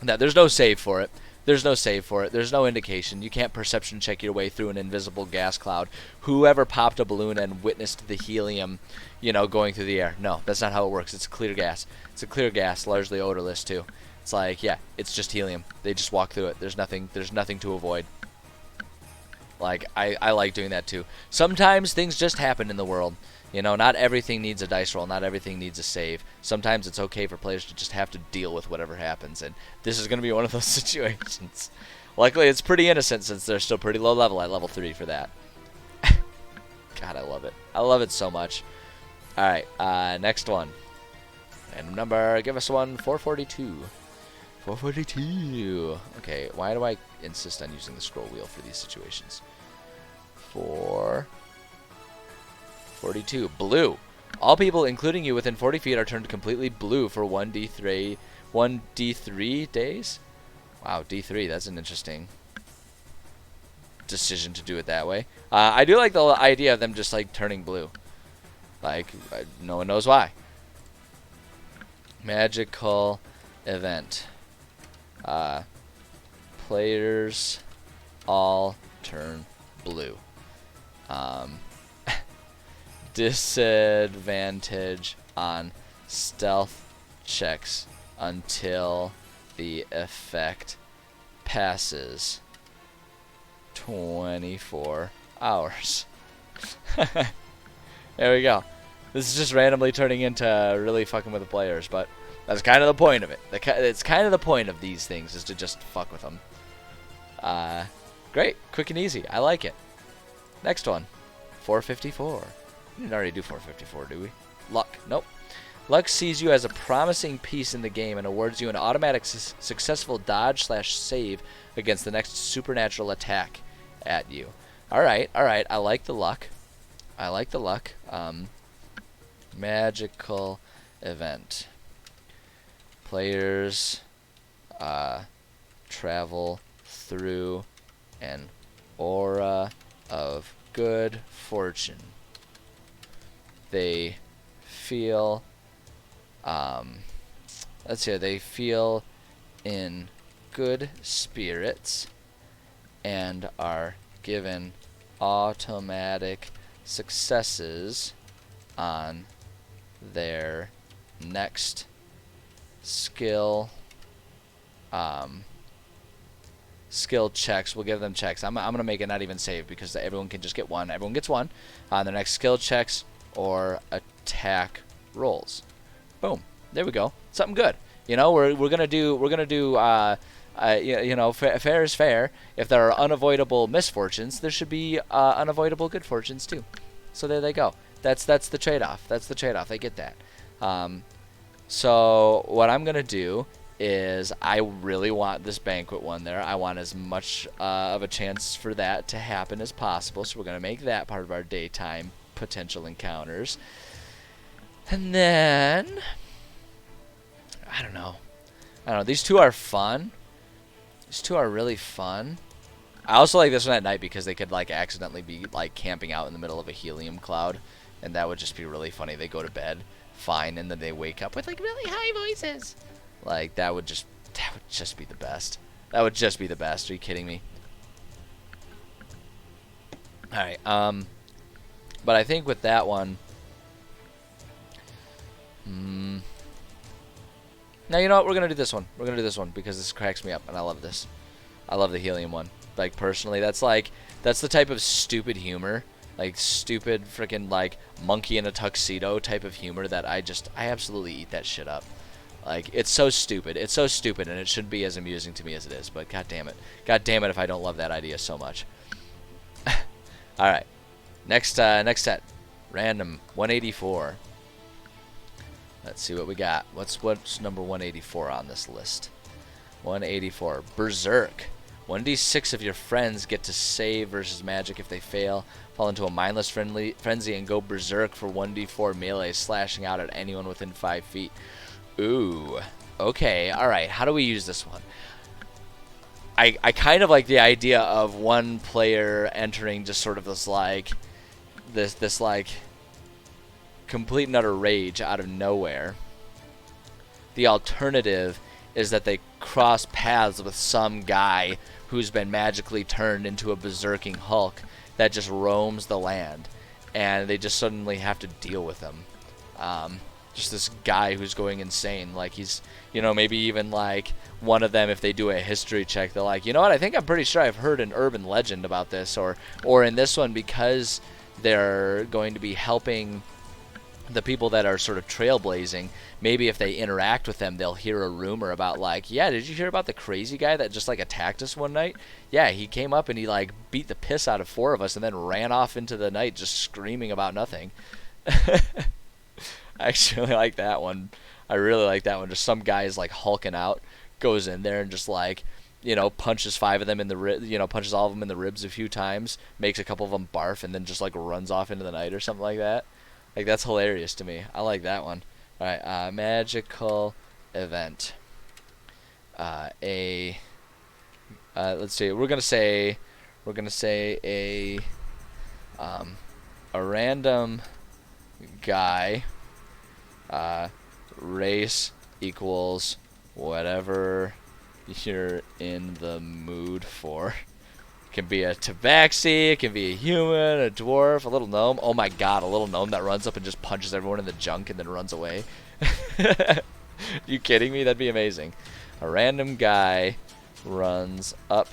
that there's no save for it. There's no save for it. There's no indication. You can't perception check your way through an invisible gas cloud. Whoever popped a balloon and witnessed the helium, you know, going through the air. No, that's not how it works. It's clear gas. It's a clear gas, largely odorless too. It's like, yeah, it's just helium. They just walk through it. There's nothing to avoid. Like, I like doing that too. Sometimes things just happen in the world. You know, not everything needs a dice roll. Not everything needs a save. Sometimes it's okay for players to just have to deal with whatever happens. And this is going to be one of those situations. Luckily, it's pretty innocent since they're still pretty low level at level 3 for that. God, I love it. I love it so much. Alright, next one. Random number. Give us one. 442. 442. Okay, why do I insist on using the scroll wheel for these situations? 442. Blue. All people, including you, within 40 feet are turned completely blue for 1d3 days. Wow, D3. That's an interesting decision to do it that way. I do like the idea of them just like turning blue. Like, no one knows why. Magical event. Players all turn blue. Disadvantage on stealth checks until the effect passes 24 hours. There we go. This is just randomly turning into really fucking with the players, but that's kind of the point of it. It's kind of the point of these things, is to just fuck with them. Great. Quick and easy. I like it. Next one. 454. We didn't already do 454, do we? Luck. Nope. Luck sees you as a promising piece in the game and awards you an automatic successful dodge/save against the next supernatural attack at you. Alright, alright. I like the luck. I like the luck. Magical event. Players travel through an aura of good fortune. They feel let's see, they feel in good spirits and are given automatic successes on their next skill checks. We'll give them checks. I'm gonna make it not even save, because everyone can just get one. Everyone gets one on their next skill checks or attack rolls. Boom. There we go. Something good. You know, we're gonna do you know, fair is fair. If there are unavoidable misfortunes, there should be unavoidable good fortunes too. So there they go. That's the trade-off. That's the trade-off. They get that. So what I'm gonna do is, I really want this banquet one there. I want as much of a chance for that to happen as possible. So we're gonna make that part of our daytime potential encounters. And then I don't know. These two are fun. These two are really fun. I also like this one at night because they could like accidentally be like camping out in the middle of a helium cloud, and that would just be really funny. They go to bed fine, and then they wake up with like really high voices. Like that would just be the best. That would just be the best. Are you kidding me? All right. But I think with that one, now you know what? We're gonna do this one. We're gonna do this one because this cracks me up, and I love this. I love the helium one. Like personally, that's the type of stupid humor, like stupid freaking like monkey in a tuxedo type of humor that I absolutely eat that shit up. Like it's so stupid. It's so stupid, and it shouldn't be as amusing to me as it is. But god damn it if I don't love that idea so much. All right, next set, random 184. Let's see what we got. What's number 184 on this list? 184. Berserk. 1d6 of your friends get to save versus magic. If they fail, fall into a mindless frenzy and go berserk for 1d4 melee, slashing out at anyone within 5 feet. Ooh. Okay. All right. How do we use this one? I kind of like the idea of one player entering just sort of this like complete and utter rage out of nowhere. The alternative is that they cross paths with some guy who's been magically turned into a berserking Hulk that just roams the land, and they just suddenly have to deal with him. Just this guy who's going insane. Like he's, you know, maybe even like one of them, if they do a history check, they're like, you know what, I think I'm pretty sure I've heard an urban legend about this, or in this one, because they're going to be helping the people that are sort of trailblazing, maybe if they interact with them, they'll hear a rumor about like, yeah, did you hear about the crazy guy that just like attacked us one night? Yeah, he came up and he like beat the piss out of 4 of us and then ran off into the night just screaming about nothing. I actually like that one. I really like that one. Just some guy is like hulking out, goes in there and just like, punches 5 of them in the punches all of them in the ribs a few times, makes a couple of them barf, and then just like runs off into the night or something like that. Like, that's hilarious to me. I like that one. All right, magical event. Let's see. We're gonna say a random guy. Race equals whatever you're in the mood for. It can be a tabaxi, it can be a human, a dwarf, a little gnome. Oh my god, a little gnome that runs up and just punches everyone in the junk and then runs away. You kidding me? That'd be amazing. A random guy runs up.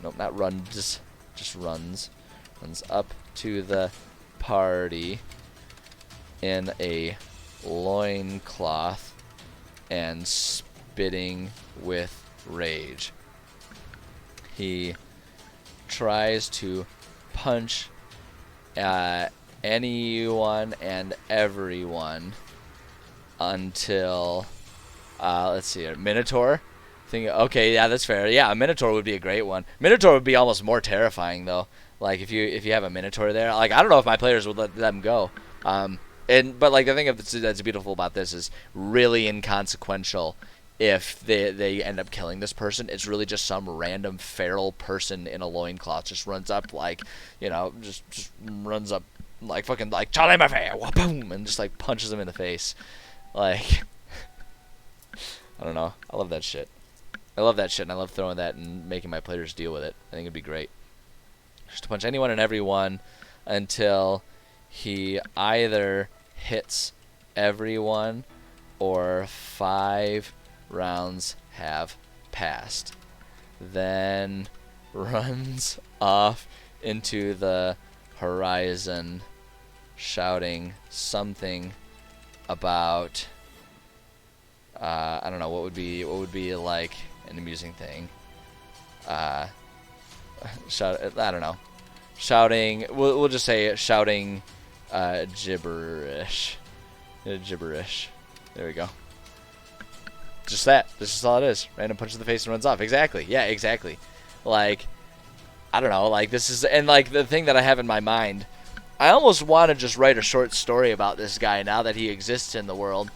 Nope, not runs, just runs. Runs up to the party in a loincloth and spitting with rage. He tries to punch anyone and everyone until let's see here. Minotaur. Okay, yeah, that's fair. Yeah, a Minotaur would be a great one. Minotaur would be almost more terrifying though. Like if you have a Minotaur there, like I don't know if my players would let them go. But like the thing that's beautiful about this is really inconsequential. If they end up killing this person, it's really just some random feral person in a loincloth just runs up like, just runs up like fucking like Charlie Murphy, boom, and just like punches him in the face. Like, I don't know. I love that shit. And I love throwing that and making my players deal with it. I think it'd be great. Just to punch anyone and everyone until he either hits everyone or 5 rounds have passed. Then runs off into the horizon shouting something about I don't know, what would be like an amusing thing. I don't know. Shouting, we'll just say shouting gibberish. Gibberish. There we go. Just that. This is all it is. Random punch in the face and runs off. Exactly. Yeah, exactly. Like, I don't know. Like, this is, and like the thing that I have in my mind, I almost want to just write a short story about this guy now that he exists in the world.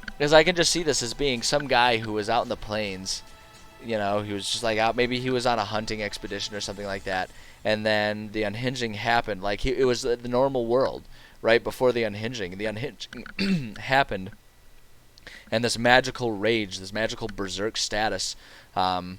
Because I can just see this as being some guy who was out in the plains. He was just like out, maybe he was on a hunting expedition or something like that. And then the unhinging happened. Like, it was the normal world, right before the unhinging. The unhinging happened. And this magical rage, this magical berserk status, has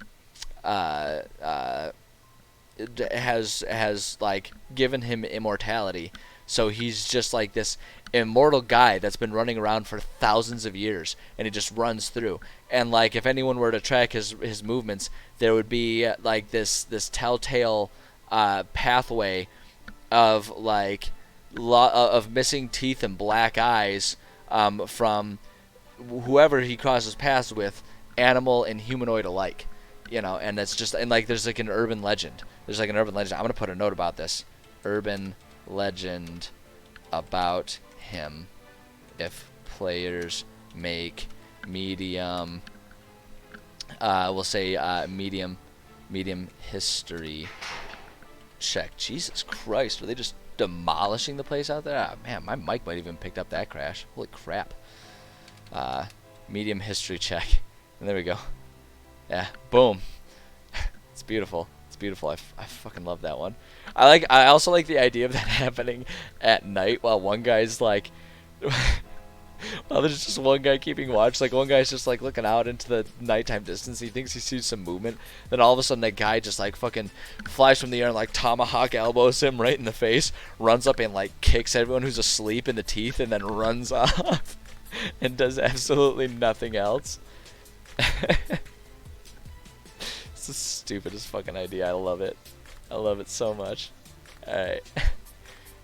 like given him immortality. So he's just like this immortal guy that's been running around for thousands of years, and he just runs through. And like if anyone were to track his movements, there would be like this telltale pathway of like of missing teeth and black eyes from whoever he crosses paths with, animal and humanoid alike, and that's just, and like there's like an urban legend. I'm gonna put a note about this. Urban legend about him. If players make medium, we'll say medium history check. Jesus Christ, are they just demolishing the place out there? Man, my mic might even picked up that crash. Holy crap. Medium history check. And there we go. Yeah, boom. It's beautiful. I fucking love that one. I also like the idea of that happening at night while one guy's like while there's just one guy keeping watch. Like one guy's just like looking out into the nighttime distance. He thinks he sees some movement. Then all of a sudden that guy just like fucking flies from the air and like tomahawk elbows him right in the face, runs up and like kicks everyone who's asleep in the teeth, and then runs off and does absolutely nothing else. It's the stupidest fucking idea. I love it. I love it so much. Alright.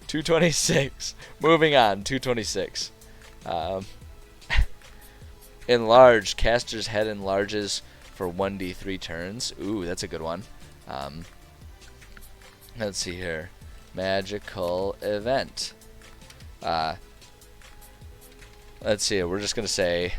226. Moving on. 226. Enlarge. Caster's head enlarges for 1d3 turns. Ooh, that's a good one. Let's see here. Magical event. Let's see. We're just going to say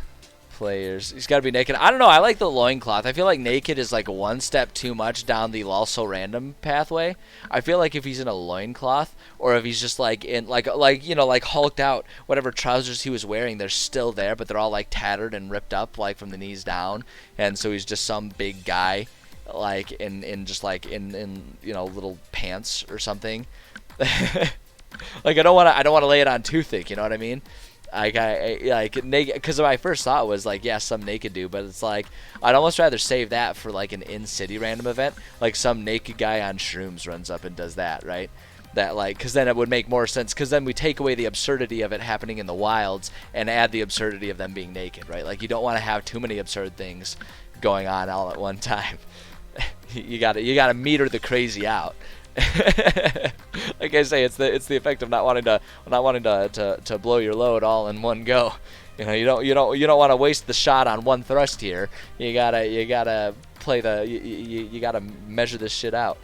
players. He's got to be naked. I don't know. I like the loincloth. I feel like naked is like one step too much down the also random pathway. I feel like if he's in a loincloth or if he's just like in like you know like hulked out, whatever trousers he was wearing, they're still there, but they're all like tattered and ripped up like from the knees down, and so he's just some big guy like in just like in you know little pants or something. Like I don't want to lay it on too thick, you know what I mean? Like naked, because my first thought was like, yeah, some naked dude, but it's like I'd almost rather save that for like an in-city random event, like some naked guy on shrooms runs up and does that, right? That like, because then it would make more sense, because then we take away the absurdity of it happening in the wilds and add the absurdity of them being naked, right? Like you don't want to have too many absurd things going on all at one time. you gotta meter the crazy out. Like I say, it's the effect of not wanting to blow your load all in one go. You know, you don't want to waste the shot on one thrust here. You gotta play you gotta measure this shit out.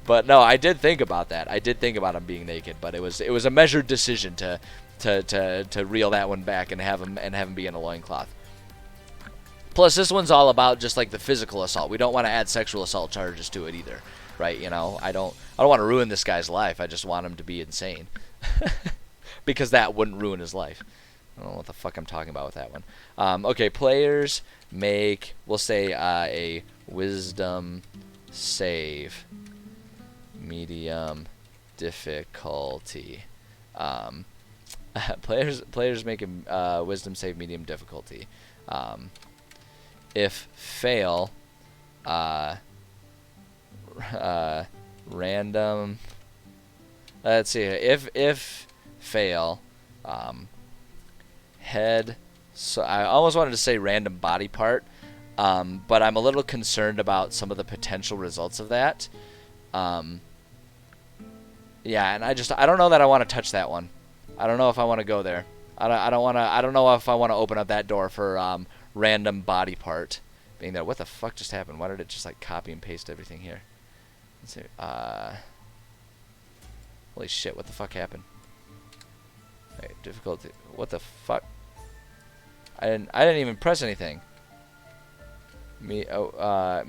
But no, I did think about that. I did think about him being naked, but it was a measured decision to reel that one back and have him be in a loincloth. Plus, this one's all about just like the physical assault. We don't want to add sexual assault charges to it either, right? You know, I don't want to ruin this guy's life. I just want him to be insane, because that wouldn't ruin his life. I don't know what the fuck I'm talking about with that one. Okay, players make, we'll say a wisdom save, medium difficulty. Players make a wisdom save, medium difficulty. If fail, random. Let's see. If fail, head. So I almost wanted to say random body part, but I'm a little concerned about some of the potential results of that. Yeah, and I don't know that I want to touch that one. I don't know if I want to go there. I don't know if I want to open up that door for random body part being there. What the fuck just happened? Why did it just like copy and paste everything here? Let's see. Holy shit! What the fuck happened? Wait, difficulty. What the fuck? I didn't even press anything. Make a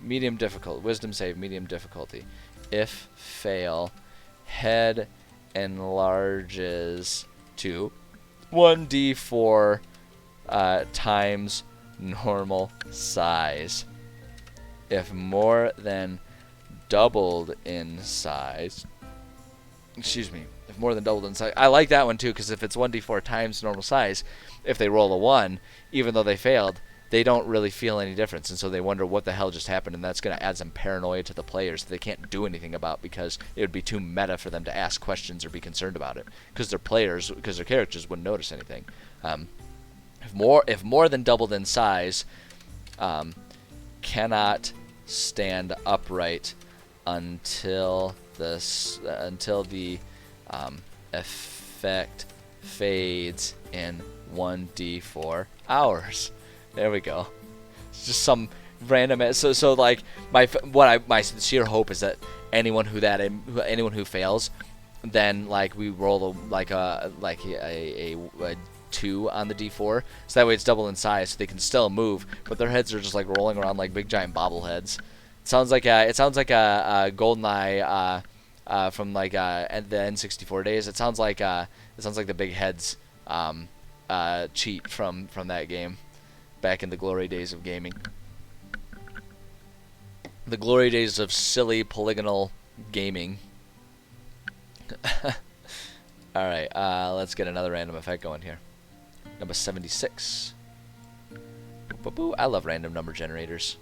medium difficult. Wisdom save, medium difficulty. If fail, head enlarges to 1d4 times normal size. If more than doubled in size, if more than doubled in size, I like that one too, because if it's 1d4 times normal size, if they roll a 1, even though they failed, they don't really feel any difference, and so they wonder what the hell just happened, and that's going to add some paranoia to the players that they can't do anything about, because it would be too meta for them to ask questions or be concerned about it, because their characters wouldn't notice anything. If more than doubled in size, cannot stand upright until the effect fades in 1d4 hours. There we go. It's just some random. So like my sincere hope is that anyone who fails, then like we roll a 2 on the d4, so that way it's double in size, so they can still move, but their heads are just like rolling around like big giant bobbleheads. It sounds like a GoldenEye from like the N64 days. It sounds like the big heads cheat from that game back in the glory days of gaming. The glory days of silly polygonal gaming. Alright, let's get another random effect going here. Number 76. I love random number generators.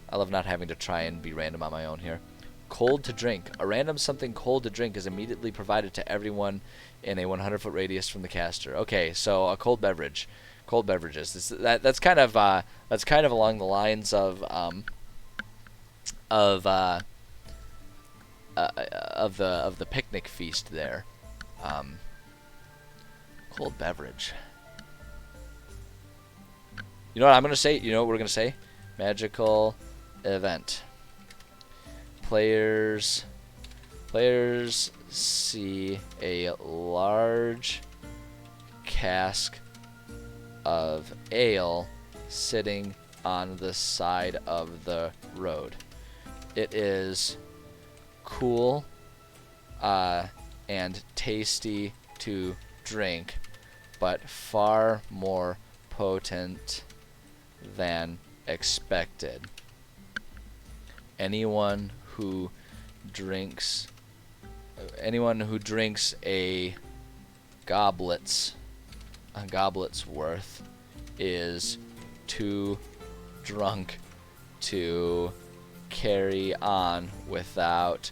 I love not having to try and be random on my own here. Cold to drink. A random something cold to drink is immediately provided to everyone in a 100-foot radius from the caster. Okay, so a cold beverage. Cold beverages. That's kind of along the lines of the picnic feast there. Cold beverage. You know what I'm gonna say? You know what we're gonna say? Magical event. Players see a large cask of ale sitting on the side of the road. It is cool and tasty to drink, but far more potent than expected. Anyone who drinks a goblet's worth is too drunk to carry on without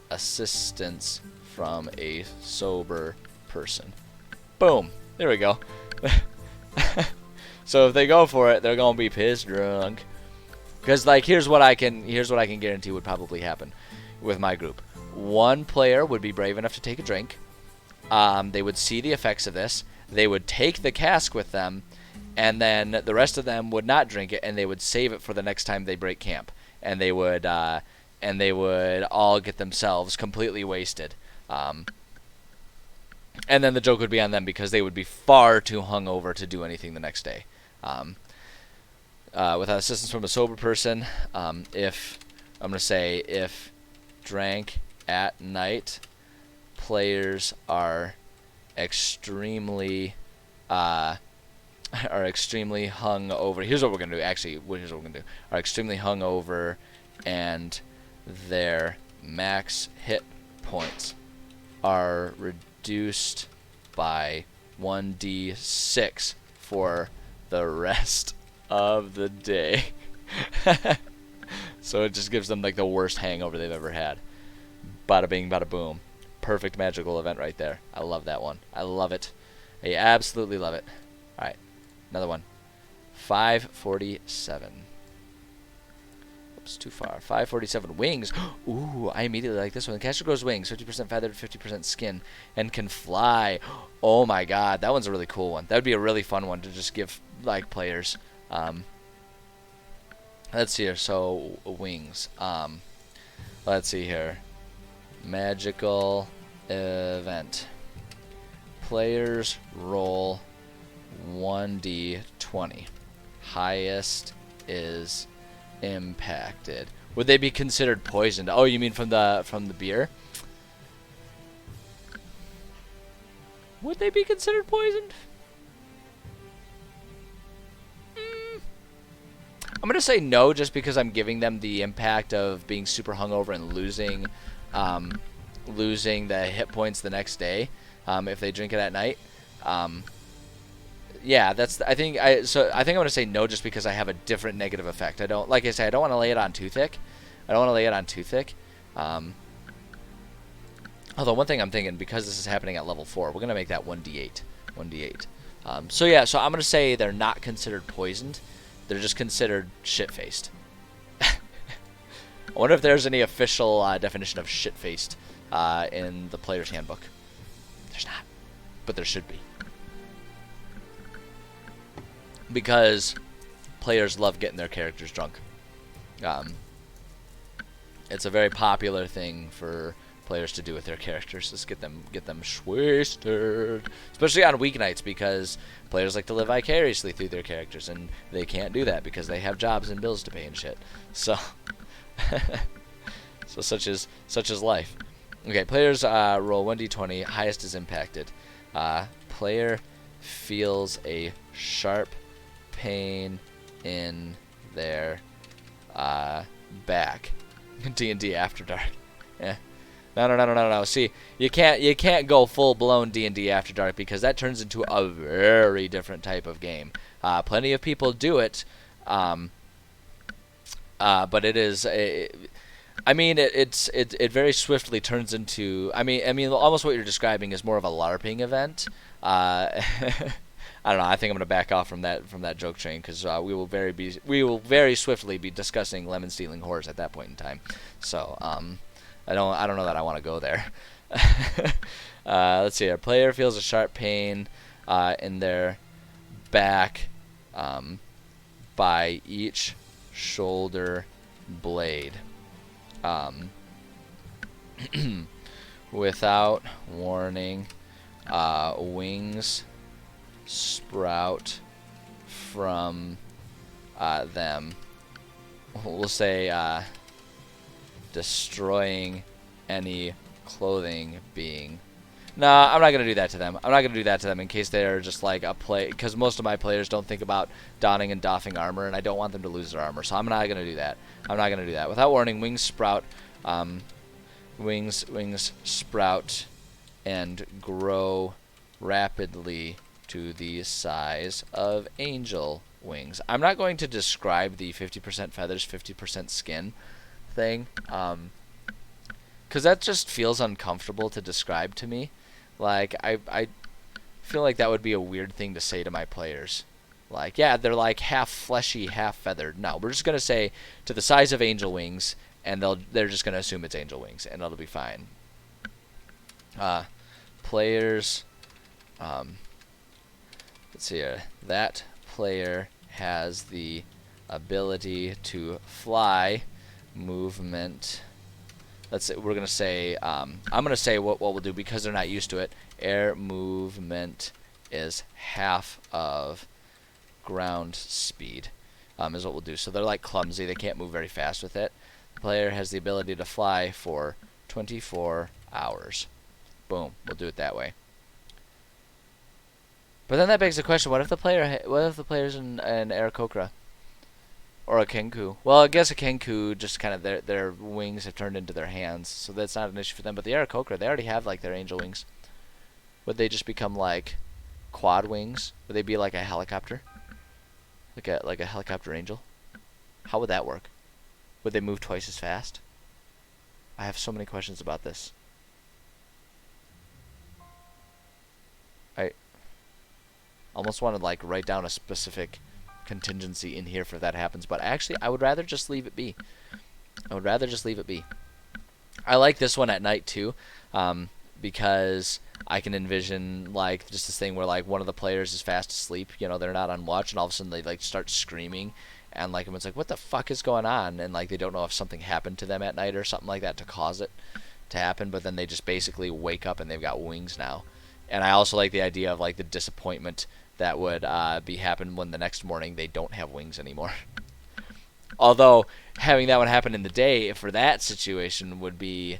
assistance from a sober person. Boom. There we go. So if they go for it, they're gonna be pissed drunk. Because like here's what I can guarantee would probably happen with my group. One player would be brave enough to take a drink. They would see the effects of this. They would take the cask with them, and then the rest of them would not drink it, and they would save it for the next time they break camp. And they would all get themselves completely wasted. And then the joke would be on them because they would be far too hungover to do anything the next day. Without assistance from a sober person, if drank at night, players are extremely hungover. Here's what we're gonna do. Are extremely hungover, and their max hit points are reduced by 1d6 for the rest of the day. So it just gives them like the worst hangover they've ever had. Bada bing, bada boom. Perfect magical event right there. I love that one. I love it. I absolutely love it. Alright, another one. 547. Oops, too far. 547. Wings. Ooh, I immediately like this one. The caster grows wings, 50% feathered, 50% skin, and can fly. Oh my god, that one's a really cool one. That would be a really fun one to just give like players. Let's see here. So wings. Let's see here. Magical event. Players roll 1d20. Highest is impacted. Would they be considered poisoned? Oh, you mean from the beer? Would they be considered poisoned? I'm gonna say no, just because I'm giving them the impact of being super hungover and losing the hit points the next day if they drink it at night. Yeah, I think I'm gonna say no, just because I have a different negative effect. I don't want to lay it on too thick. Although one thing I'm thinking, because this is happening at level 4, we're gonna make that 1d8. So yeah, so I'm gonna say they're not considered poisoned. They're just considered shit-faced. I wonder if there's any official definition of shit-faced in the player's handbook. There's not, but there should be. Because players love getting their characters drunk. It's a very popular thing for players to do with their characters, is get them wasted, especially on weeknights, because players like to live vicariously through their characters, and they can't do that because they have jobs and bills to pay and shit. So, such is life. Okay, players roll 1d20. Highest is impacted. Player feels a sharp pain in their back. D&D After Dark. Yeah. No. See, you can't go full blown D&D After Dark, because that turns into a very different type of game. Plenty of people do it, but it is it very swiftly turns into. I mean, almost what you're describing is more of a LARPing event. I don't know. I think I'm gonna back off from that joke train, because we will very swiftly be discussing lemon stealing horrors at that point in time. So I don't know that I want to go there. Let's see. Our player feels a sharp pain in their back by each shoulder blade. Without warning, wings sprout from them. We'll say destroying any clothing being. No, I'm not going to do that to them. I'm not going to do that to them in case they're just like a play, because most of my players don't think about donning and doffing armor, and I don't want them to lose their armor, so I'm not going to do that. I'm not going to do that. Without warning, wings sprout, wings sprout and grow rapidly to the size of angel wings. I'm not going to describe the 50% feathers, 50% skin thing, because that just feels uncomfortable to describe to me. Like, I feel like that would be a weird thing to say to my players. Like, yeah, they're like half fleshy, half feathered. No, we're just going to say to the size of angel wings, and they're just going to assume it's angel wings, and it'll be fine. Players, let's see here. That player has the ability to fly, movement. Let's say, we're going to say, I'm going to say what we'll do because they're not used to it. Air movement is half of ground speed, is what we'll do. So they're like clumsy. They can't move very fast with it. The player has the ability to fly for 24 hours. Boom. We'll do it that way. But then that begs the question, what if the player's an Aarakocra? Or a Kenku. Well, I guess a Kenku just kind of their wings have turned into their hands, so that's not an issue for them. But the Aarakocra, they already have like their angel wings. Would they just become like quad wings? Would they be like a helicopter? Like a helicopter angel? How would that work? Would they move twice as fast? I have so many questions about this. I almost want to like write down a specific contingency in here for that happens, but actually I would rather just leave it be. I would rather just leave it be. I like this one at night too, because I can envision like just this thing where like one of the players is fast asleep, you know, they're not on watch, and all of a sudden they like start screaming, and like it's like, what the fuck is going on? And like they don't know if something happened to them at night or something like that to cause it to happen, but then they just basically wake up and they've got wings now. And I also like the idea of like the disappointment that would be happen when the next morning they don't have wings anymore. Although having that one happen in the day for that situation would be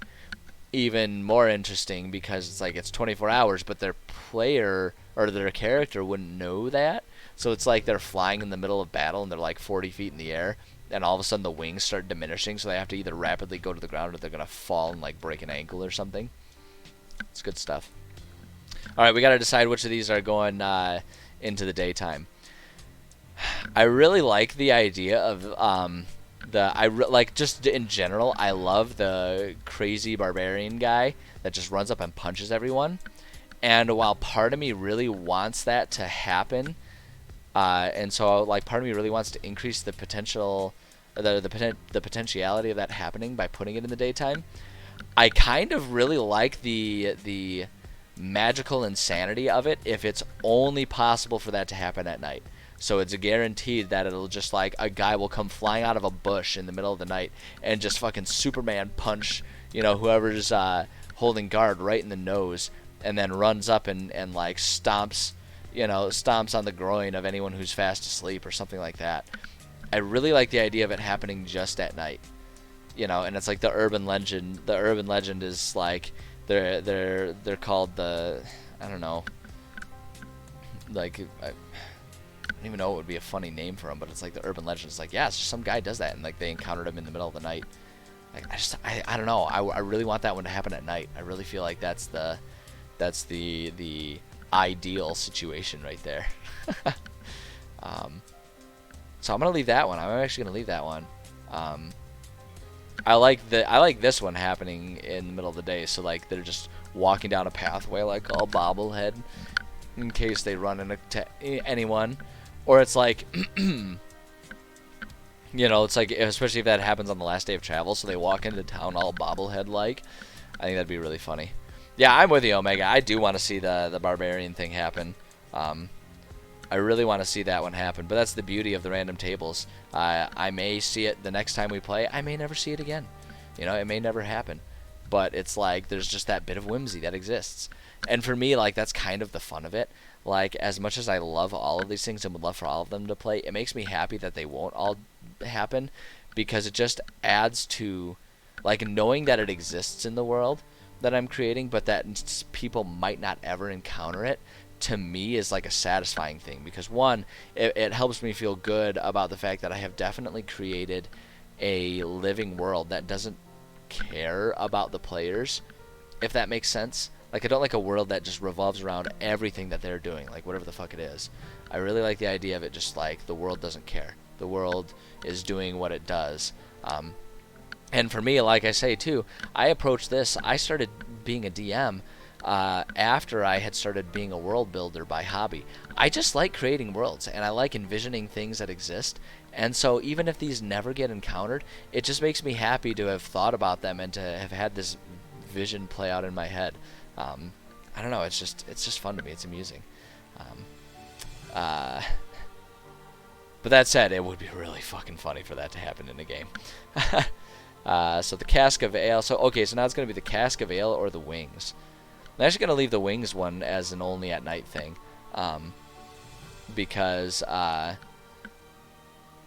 even more interesting, because it's like it's 24 hours, but their player or their character wouldn't know that. So it's like they're flying in the middle of battle and they're like 40 feet in the air, and all of a sudden the wings start diminishing, so they have to either rapidly go to the ground or they're going to fall and like break an ankle or something. It's good stuff. Alright, we got to decide which of these are going into the daytime. I really like the idea of like just in general, I love the crazy barbarian guy that just runs up and punches everyone. And while part of me really wants that to happen, and so like part of me really wants to increase the potential, the potentiality of that happening by putting it in the daytime, I kind of really like the magical insanity of it if it's only possible for that to happen at night. So it's guaranteed that it'll just like a guy will come flying out of a bush in the middle of the night and just fucking Superman punch, you know, whoever's holding guard right in the nose, and then runs up and like stomps on the groin of anyone who's fast asleep or something like that. I really like the idea of it happening just at night. You know, and it's like the urban legend. The urban legend is like they're called the, I don't know, like I don't even know what would be a funny name for them, but it's like the urban legend. It's like, yeah, it's just some guy does that, and like they encountered him in the middle of the night. Like I don't know. I really want that one to happen at night. I really feel like that's the ideal situation right there. So I'm gonna leave that one. I'm actually gonna leave that one. I like this one happening in the middle of the day. So like they're just walking down a pathway like all bobblehead, in case they run into anyone, or it's like, you know, it's like, especially if that happens on the last day of travel, so they walk into town all bobblehead like. I think that'd be really funny. Yeah, I'm with you, Omega. I do want to see the barbarian thing happen. I really want to see that one happen, but that's the beauty of the random tables. I may see it the next time we play. I may never see it again. You know, it may never happen. but it's like there's just that bit of whimsy that exists. And for me, like, that's kind of the fun of it. Like, as much as I love all of these things and would love for all of them to play, it makes me happy that they won't all happen, because it just adds to, like, knowing that it exists in the world that I'm creating, but that people might not ever encounter it, to me is like a satisfying thing. Because one, it helps me feel good about the fact that I have definitely created a living world that doesn't care about the players, if that makes sense. Like, I don't like a world that just revolves around everything that they're doing, like whatever the fuck it is. I really like the idea of it just like the world doesn't care. The world is doing what it does. And for me, like I say too, I approached this, I started being a DM after I had started being a world builder by hobby. I just like creating worlds, and I like envisioning things that exist. And so even if these never get encountered, it just makes me happy to have thought about them and to have had this vision play out in my head. I don't know, it's just fun to me. It's amusing. But that said, it would be really fucking funny for that to happen in a game. So the Cask of Ale. So okay, so now it's going to be the Cask of Ale or the Wings. I'm actually going to leave the Wings one as an only at night thing, because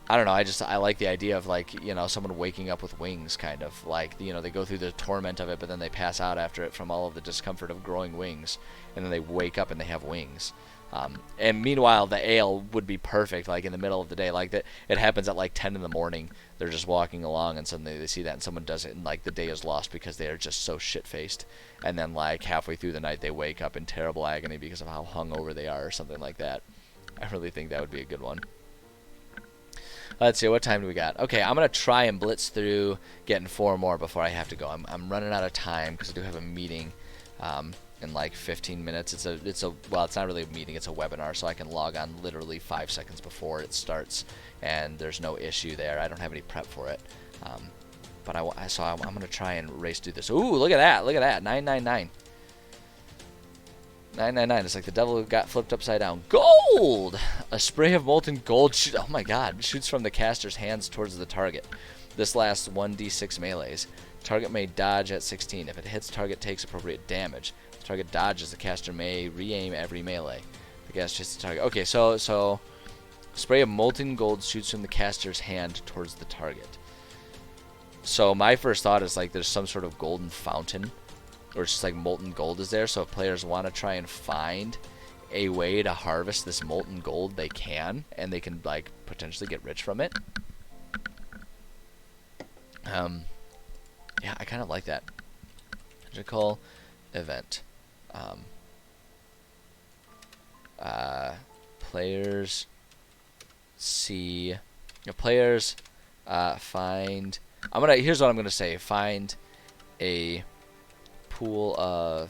I don't know, I like the idea of, like, you know, someone waking up with wings, kind of like, you know, they go through the torment of it, but then they pass out after it from all of the discomfort of growing wings, and then they wake up and they have wings. And meanwhile, the ale would be perfect, like in the middle of the day, like that. It happens at like 10 in the morning. They're just walking along, and suddenly they see that, and someone does it, and like the day is lost because they are just so shit-faced. And then like halfway through the night, they wake up in terrible agony because of how hungover they are, or something like that. I really think that would be a good one. Let's see, what time do we got? Okay, I'm going to try and blitz through getting 4 more before I have to go. I'm running out of time because I do have a meeting in like 15 minutes. Well, it's not really a meeting, it's a webinar, so I can log on literally 5 seconds before it starts, and there's no issue there. I don't have any prep for it. But I'm going to try and race through this. Ooh, look at that, 999. 999. It's like the devil who got flipped upside down. Gold! A spray of molten gold. Oh my god. Shoots from the caster's hands towards the target. This lasts 1d6 melees. Target may dodge at 16. If it hits, target takes appropriate damage. If the target dodges, the caster may re-aim every melee. The caster hits the target. Okay, so spray of molten gold shoots from the caster's hand towards the target. So my first thought is like there's some sort of golden fountain, or it's just like molten gold is there, so if players want to try and find a way to harvest this molten gold, they can, and they can like potentially get rich from it. Yeah, I kind of like that. Magical event. Players see. Players find. Here's what I'm gonna say. Find a pool.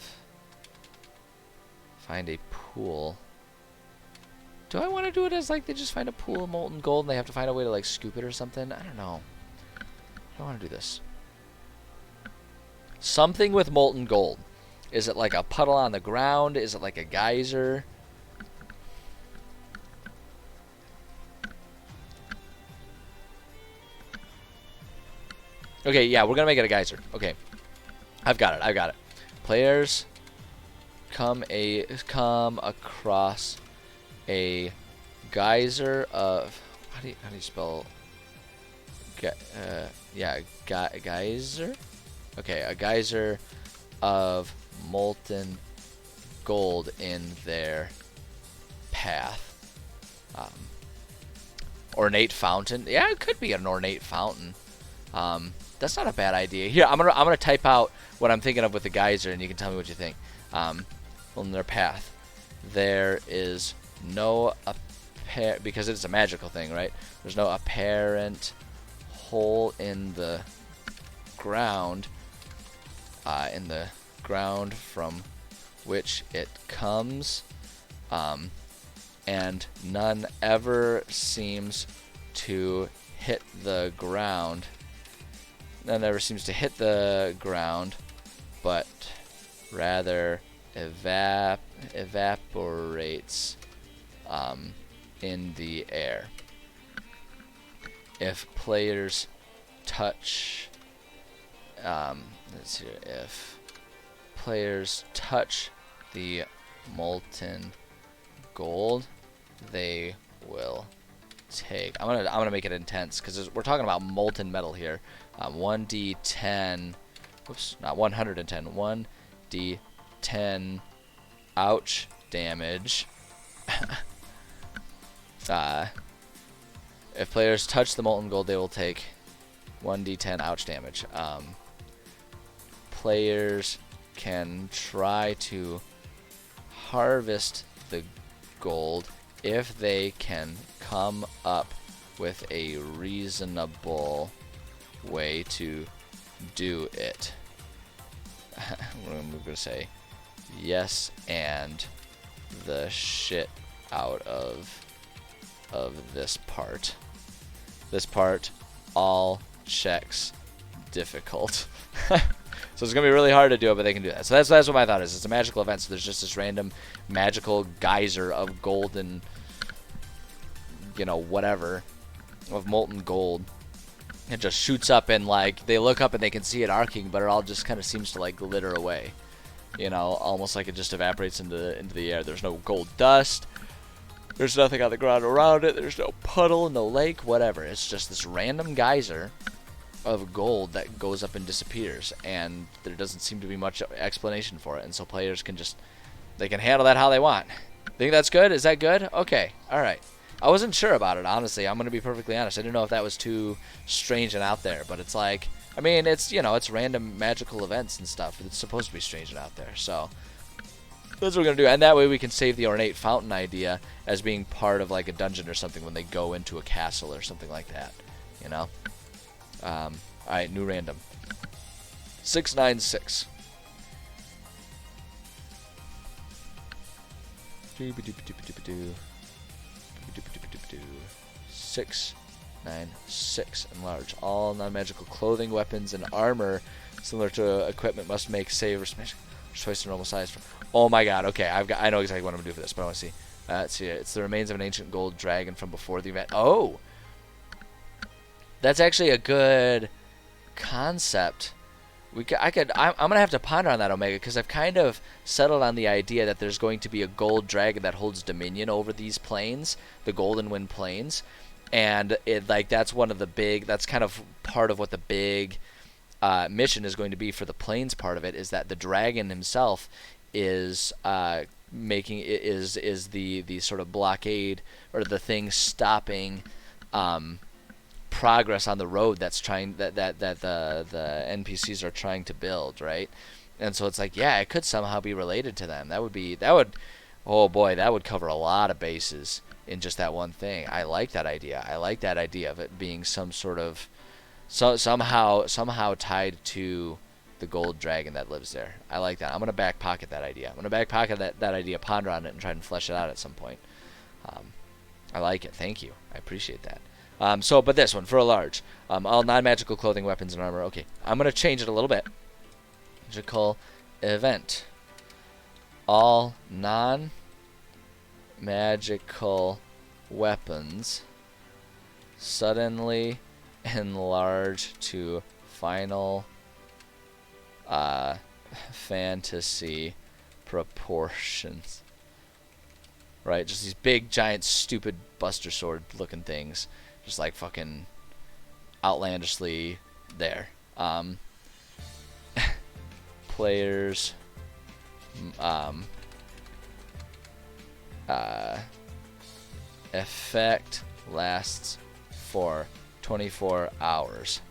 Do I want to do it as like they just find a pool of molten gold and they have to find a way to like scoop it or something? I don't know. I don't want to do this. Something with molten gold. Is it like a puddle on the ground? Is it like a geyser? Okay, yeah, we're gonna make it a geyser. Okay, I've got it. Players come across a geyser of how do you spell? Geyser. Okay, a geyser of molten gold in their path. Ornate fountain. Yeah, it could be an ornate fountain. That's not a bad idea. Here, I'm gonna type out what I'm thinking of with the geyser, and you can tell me what you think. On their path, there is no because it's a magical thing, right? There's no apparent hole in the ground, from which it comes, and none ever seems to hit the ground. None ever seems to hit the ground, but rather evaporates in the air. If players touch let's see, if players touch the molten gold, they will take. I'm gonna make it intense because we're talking about molten metal here. 1d10. Whoops, not 110. 1d10. Ouch damage. If players touch the molten gold, they will take 1d10 ouch damage. Players can try to harvest the gold if they can come up with a reasonable way to do it. I'm going to say yes and the shit out of this part. This part all checks difficult. So it's going to be really hard to do it, but they can do that. So that's what my thought is. It's a magical event, so there's just this random magical geyser of golden, you know, whatever, of molten gold. It just shoots up and, like, they look up and they can see it arcing, but it all just kind of seems to, like, glitter away. You know, almost like it just evaporates into the air. There's no gold dust. There's nothing on the ground around it. There's no puddle, no lake, whatever. It's just this random geyser of gold that goes up and disappears, and there doesn't seem to be much explanation for it, and so players can just, they can handle that how they want. Think that's good? Is that good? Okay, alright. I wasn't sure about it, honestly. I'm going to be perfectly honest. I didn't know if that was too strange and out there, but it's like, I mean, it's, you know, it's random magical events and stuff. It's supposed to be strange and out there, so that's what we're going to do, and that way we can save the ornate fountain idea as being part of, like, a dungeon or something when they go into a castle or something like that, you know? Alright, new random. 696. 696. Enlarge. All non-magical clothing, weapons, and armor similar to equipment must make save or smash choice to normal size. Oh my god, okay, I know exactly what I'm going to do for this, but I want to see. Let's see, it's the remains of an ancient gold dragon from before the event. Oh! That's actually a good concept. I'm gonna have to ponder on that, Omega, because I've kind of settled on the idea that there's going to be a gold dragon that holds dominion over these plains, the Golden Wind Plains, and that's one of the big. That's kind of part of what the big mission is going to be for the plains part of it. Is that the dragon himself is is the sort of blockade, or the thing stopping progress on the road that's trying that the NPCs are trying to build, right? And so it's like, yeah, it could somehow be related to them. That would oh boy, that would cover a lot of bases in just that one thing. I like that idea. I like that idea of it being some sort of somehow tied to the gold dragon that lives there. I like that. I'm gonna back pocket that idea. I'm gonna back pocket that idea, ponder on it, and try and flesh it out at some point. I like it. Thank you. I appreciate that. But this one, for a large. All non-magical clothing, weapons, and armor. Okay, I'm going to change it a little bit. Magical event. All non-magical weapons suddenly enlarge to Final Fantasy proportions. Right, just these big, giant, stupid Buster Sword looking things. Just like fucking outlandishly there. Players effect lasts for 24 hours.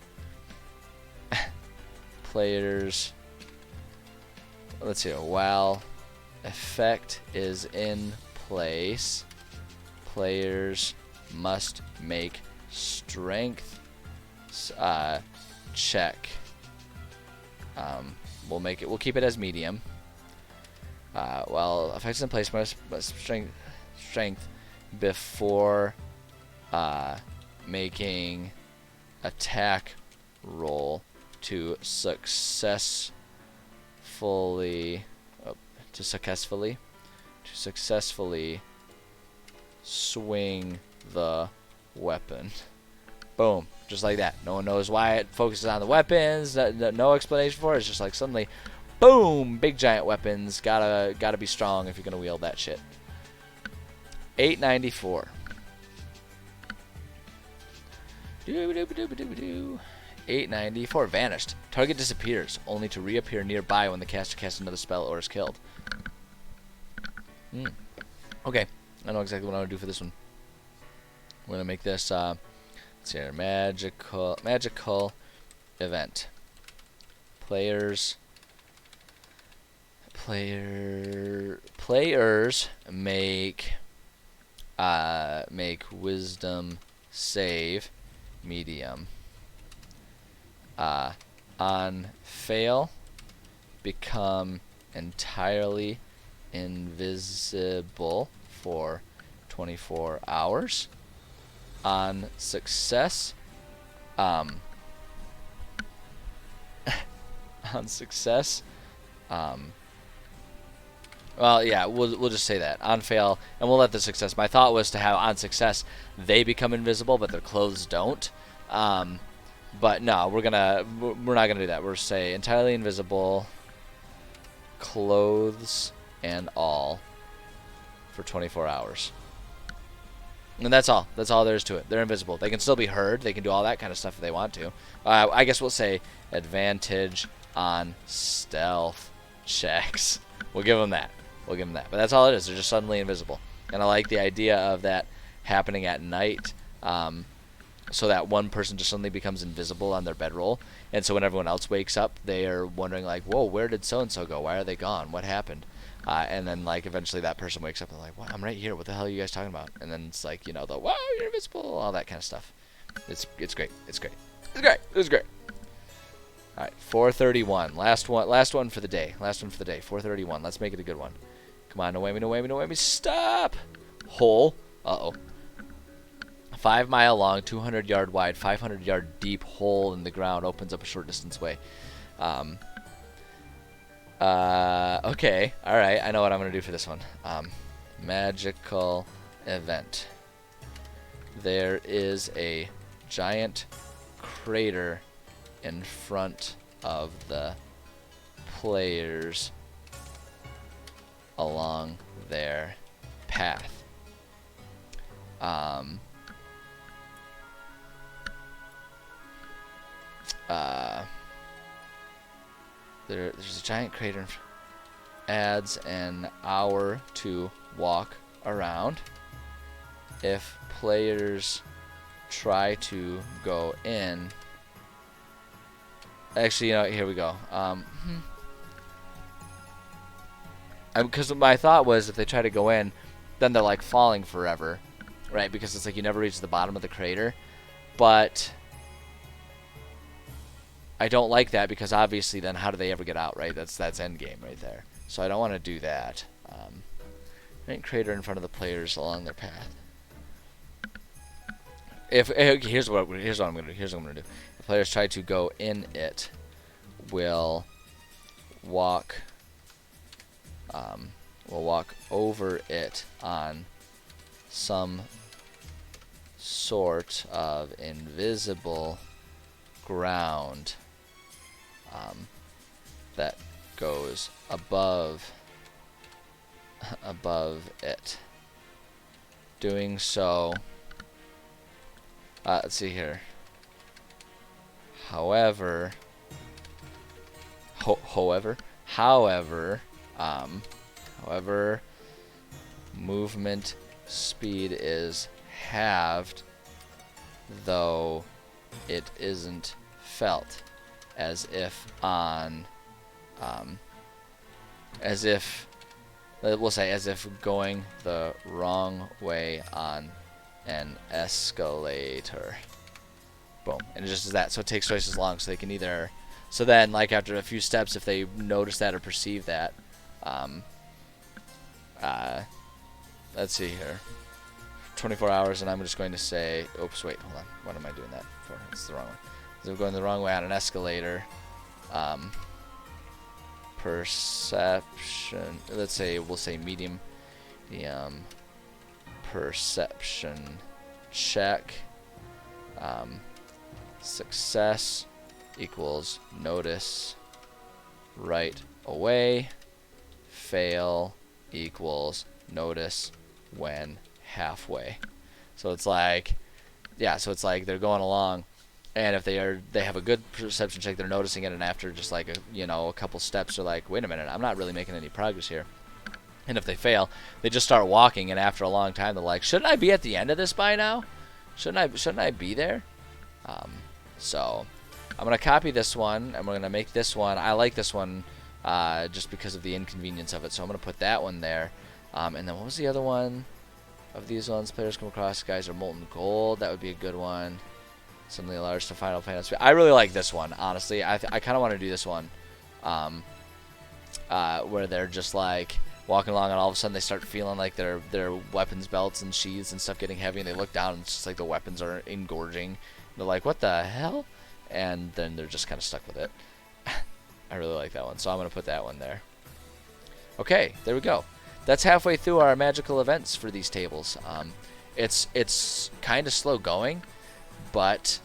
Players, let's see, while effect is in place, players must make strength check. We'll keep it as medium. While effects in place must strength before making attack roll to successfully swing the weapon. Boom. Just like that. No one knows why it focuses on the weapons. No explanation for it. It's just like suddenly, boom, big giant weapons. Gotta be strong if you're gonna wield that shit. 894. 894. Vanished. Target disappears, only to reappear nearby when the caster casts another spell or is killed. Okay. I know exactly what I want to do for this one. We're gonna make this let's see here, magical event. Players make wisdom save medium. On fail, become entirely invisible for 24 hours. On success, on success, well, yeah, we'll just say that on fail, and we'll let the success. My thought was to have on success they become invisible, but their clothes don't. But no, we're not gonna do that. We're say entirely invisible, clothes and all, for 24 hours. And that's all. That's all there is to it. They're invisible. They can still be heard. They can do all that kind of stuff if they want to. I guess we'll say advantage on stealth checks. We'll give them that. We'll give them that. But that's all it is. They're just suddenly invisible. And I like the idea of that happening at night, so that one person just suddenly becomes invisible on their bedroll. And so when everyone else wakes up, they are wondering, like, whoa, where did so-and-so go? Why are they gone? What happened? And then, like, eventually that person wakes up and like, what? I'm right here. What the hell are you guys talking about? And then it's like, you know, the, wow, you're invisible, all that kind of stuff. It's great. It's great. It's great. It was great. All right, 431. Last one for the day. 431. Let's make it a good one. Come on, no whammy, no whammy, no whammy. Stop. Hole. Uh-oh. 5 mile long, 200 yard wide, 500 yard deep hole in the ground opens up a short distance away. Okay, alright, I know what I'm going to do for this one. Magical event. There is a giant crater in front of the players along their path. There's a giant crater. Adds an hour to walk around. If players try to go in, actually, you know, here we go. Because my thought was if they try to go in, then they're like falling forever, right? Because it's like you never reach the bottom of the crater. But I don't like that because obviously then how do they ever get out, right? That's end game right there. So I don't want to do that. Giant crater in front of the players along their path. Here's what I'm gonna do. If players try to go in it, will walk over it on some sort of invisible ground that goes above it. Doing so, let's see here. However, movement speed is halved, though it isn't felt, as if going the wrong way on an escalator. Boom. And it just does that. So it takes twice as long. So they can either... So then, like, after a few steps, if they notice that or perceive that... let's see here. 24 hours, and I'm just going to say... Oops, wait, hold on. What am I doing that for? It's the wrong one. So I'm going the wrong way on an escalator. Perception... Let's say, we'll say medium... perception check success equals notice right away. Fail equals notice when halfway. So it's like, yeah, so it's like they're going along, and if they have a good perception check, they're noticing it, and after just like a couple steps, they're like, wait a minute, I'm not really making any progress here. And if they fail, they just start walking, and after a long time, they're like, shouldn't I be at the end of this by now? Shouldn't I be there? So I'm gonna copy this one, and we're gonna make this one. I like this one just because of the inconvenience of it, so I'm gonna put that one there. And then what was the other one of these ones? Players come across guys are molten gold. That would be a good one. Suddenly large to Final Fantasy. I really like this one, honestly. I kind of want to do this one, where they're just like walking along, and all of a sudden they start feeling like their weapons belts and sheaths and stuff getting heavy, and they look down, and it's just like the weapons are engorging. They're like, what the hell? And then they're just kind of stuck with it. I really like that one, so I'm going to put that one there. Okay, there we go. That's halfway through our magical events for these tables. It's kind of slow going, but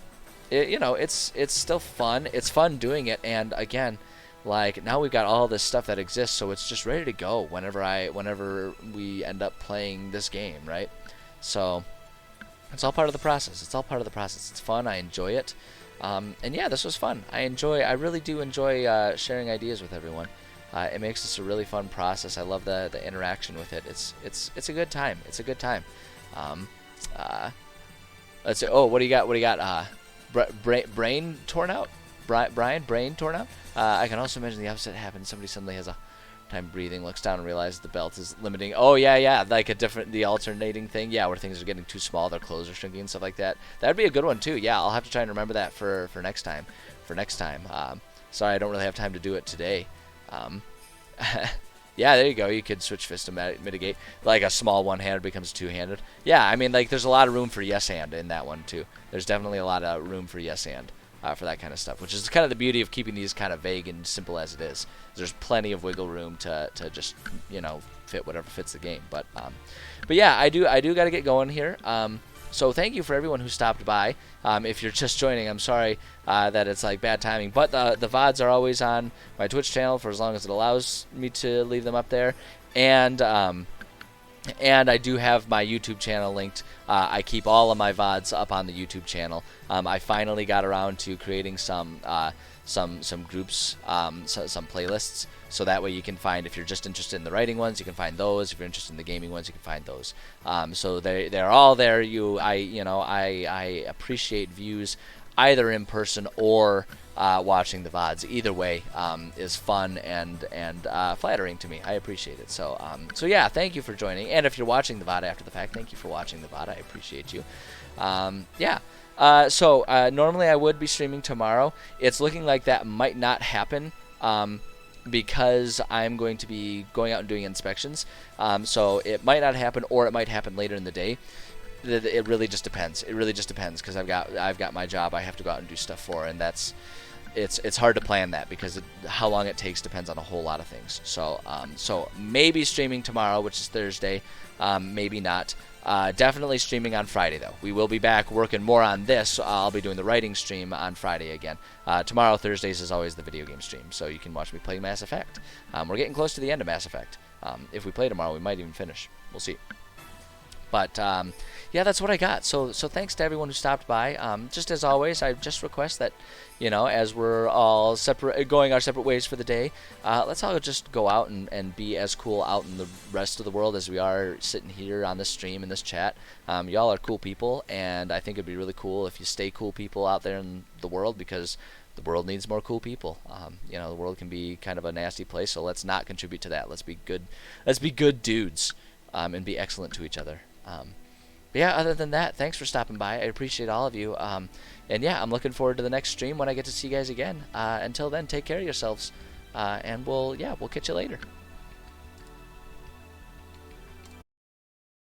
it's still fun. It's fun doing it, and again, like now we've got all this stuff that exists, so it's just ready to go whenever we end up playing this game, right? So it's all part of the process. It's fun. I enjoy it. And yeah, this was fun. I really do enjoy sharing ideas with everyone. It makes this a really fun process. I love the interaction with it. It's a good time. Let's see. Oh, what do you got? Brain torn out. Brian, brain torn out. I can also imagine the opposite happens. Somebody suddenly has a time breathing, looks down and realizes the belt is limiting. Oh yeah, like the alternating thing. Yeah, where things are getting too small, their clothes are shrinking and stuff like that. That'd be a good one too. Yeah, I'll have to try and remember that for next time. Sorry, I don't really have time to do it today. Yeah, there you go. You could switch fist to mitigate. Like a small one-handed becomes two-handed. Yeah, I mean, like there's a lot of room for yes and in that one too. There's definitely a lot of room for yes and. For that kind of stuff, which is kind of the beauty of keeping these kind of vague and simple as it is. There's plenty of wiggle room to just fit whatever fits the game. But yeah, I do got to get going here. So thank you for everyone who stopped by. If you're just joining, I'm sorry that it's like bad timing, but the VODs are always on my Twitch channel for as long as it allows me to leave them up there, and I do have my YouTube channel linked. I keep all of my VODs up on the YouTube channel. I finally got around to creating some groups, some playlists, so that way you can find, if you're just interested in the writing ones, you can find those. If you're interested in the gaming ones, you can find those. So they're all there. I appreciate views either in person or watching the VODs. Either way is fun and flattering to me. I appreciate it. So yeah, thank you for joining. And if you're watching the VOD after the fact, thank you for watching the VOD. I appreciate you. Yeah. So normally I would be streaming tomorrow. It's looking like that might not happen because I'm going to be going out and doing inspections. So it might not happen, or it might happen later in the day. It really just depends. It really just depends because I've got my job I have to go out and do stuff for, and it's hard to plan that because how long it takes depends on a whole lot of things. So maybe streaming tomorrow, which is Thursday, maybe not. Definitely streaming on Friday though. We will be back working more on this. I'll be doing the writing stream on Friday again. Tomorrow, Thursdays, is always the video game stream, so you can watch me play Mass Effect. We're getting close to the end of Mass Effect. If we play tomorrow, we might even finish. We'll see. But yeah, that's what I got. So thanks to everyone who stopped by. Just as always, I just request that, as we're all going our separate ways for the day, let's all just go out and be as cool out in the rest of the world as we are sitting here on this stream in this chat. Y'all are cool people, and I think it'd be really cool if you stay cool people out there in the world, because the world needs more cool people. The world can be kind of a nasty place, so let's not contribute to that. Let's be good. Let's be good dudes, and be excellent to each other. But yeah, other than that, thanks for stopping by. I appreciate all of you. And yeah, I'm looking forward to the next stream when I get to see you guys again. Until then, take care of yourselves. And we'll catch you later.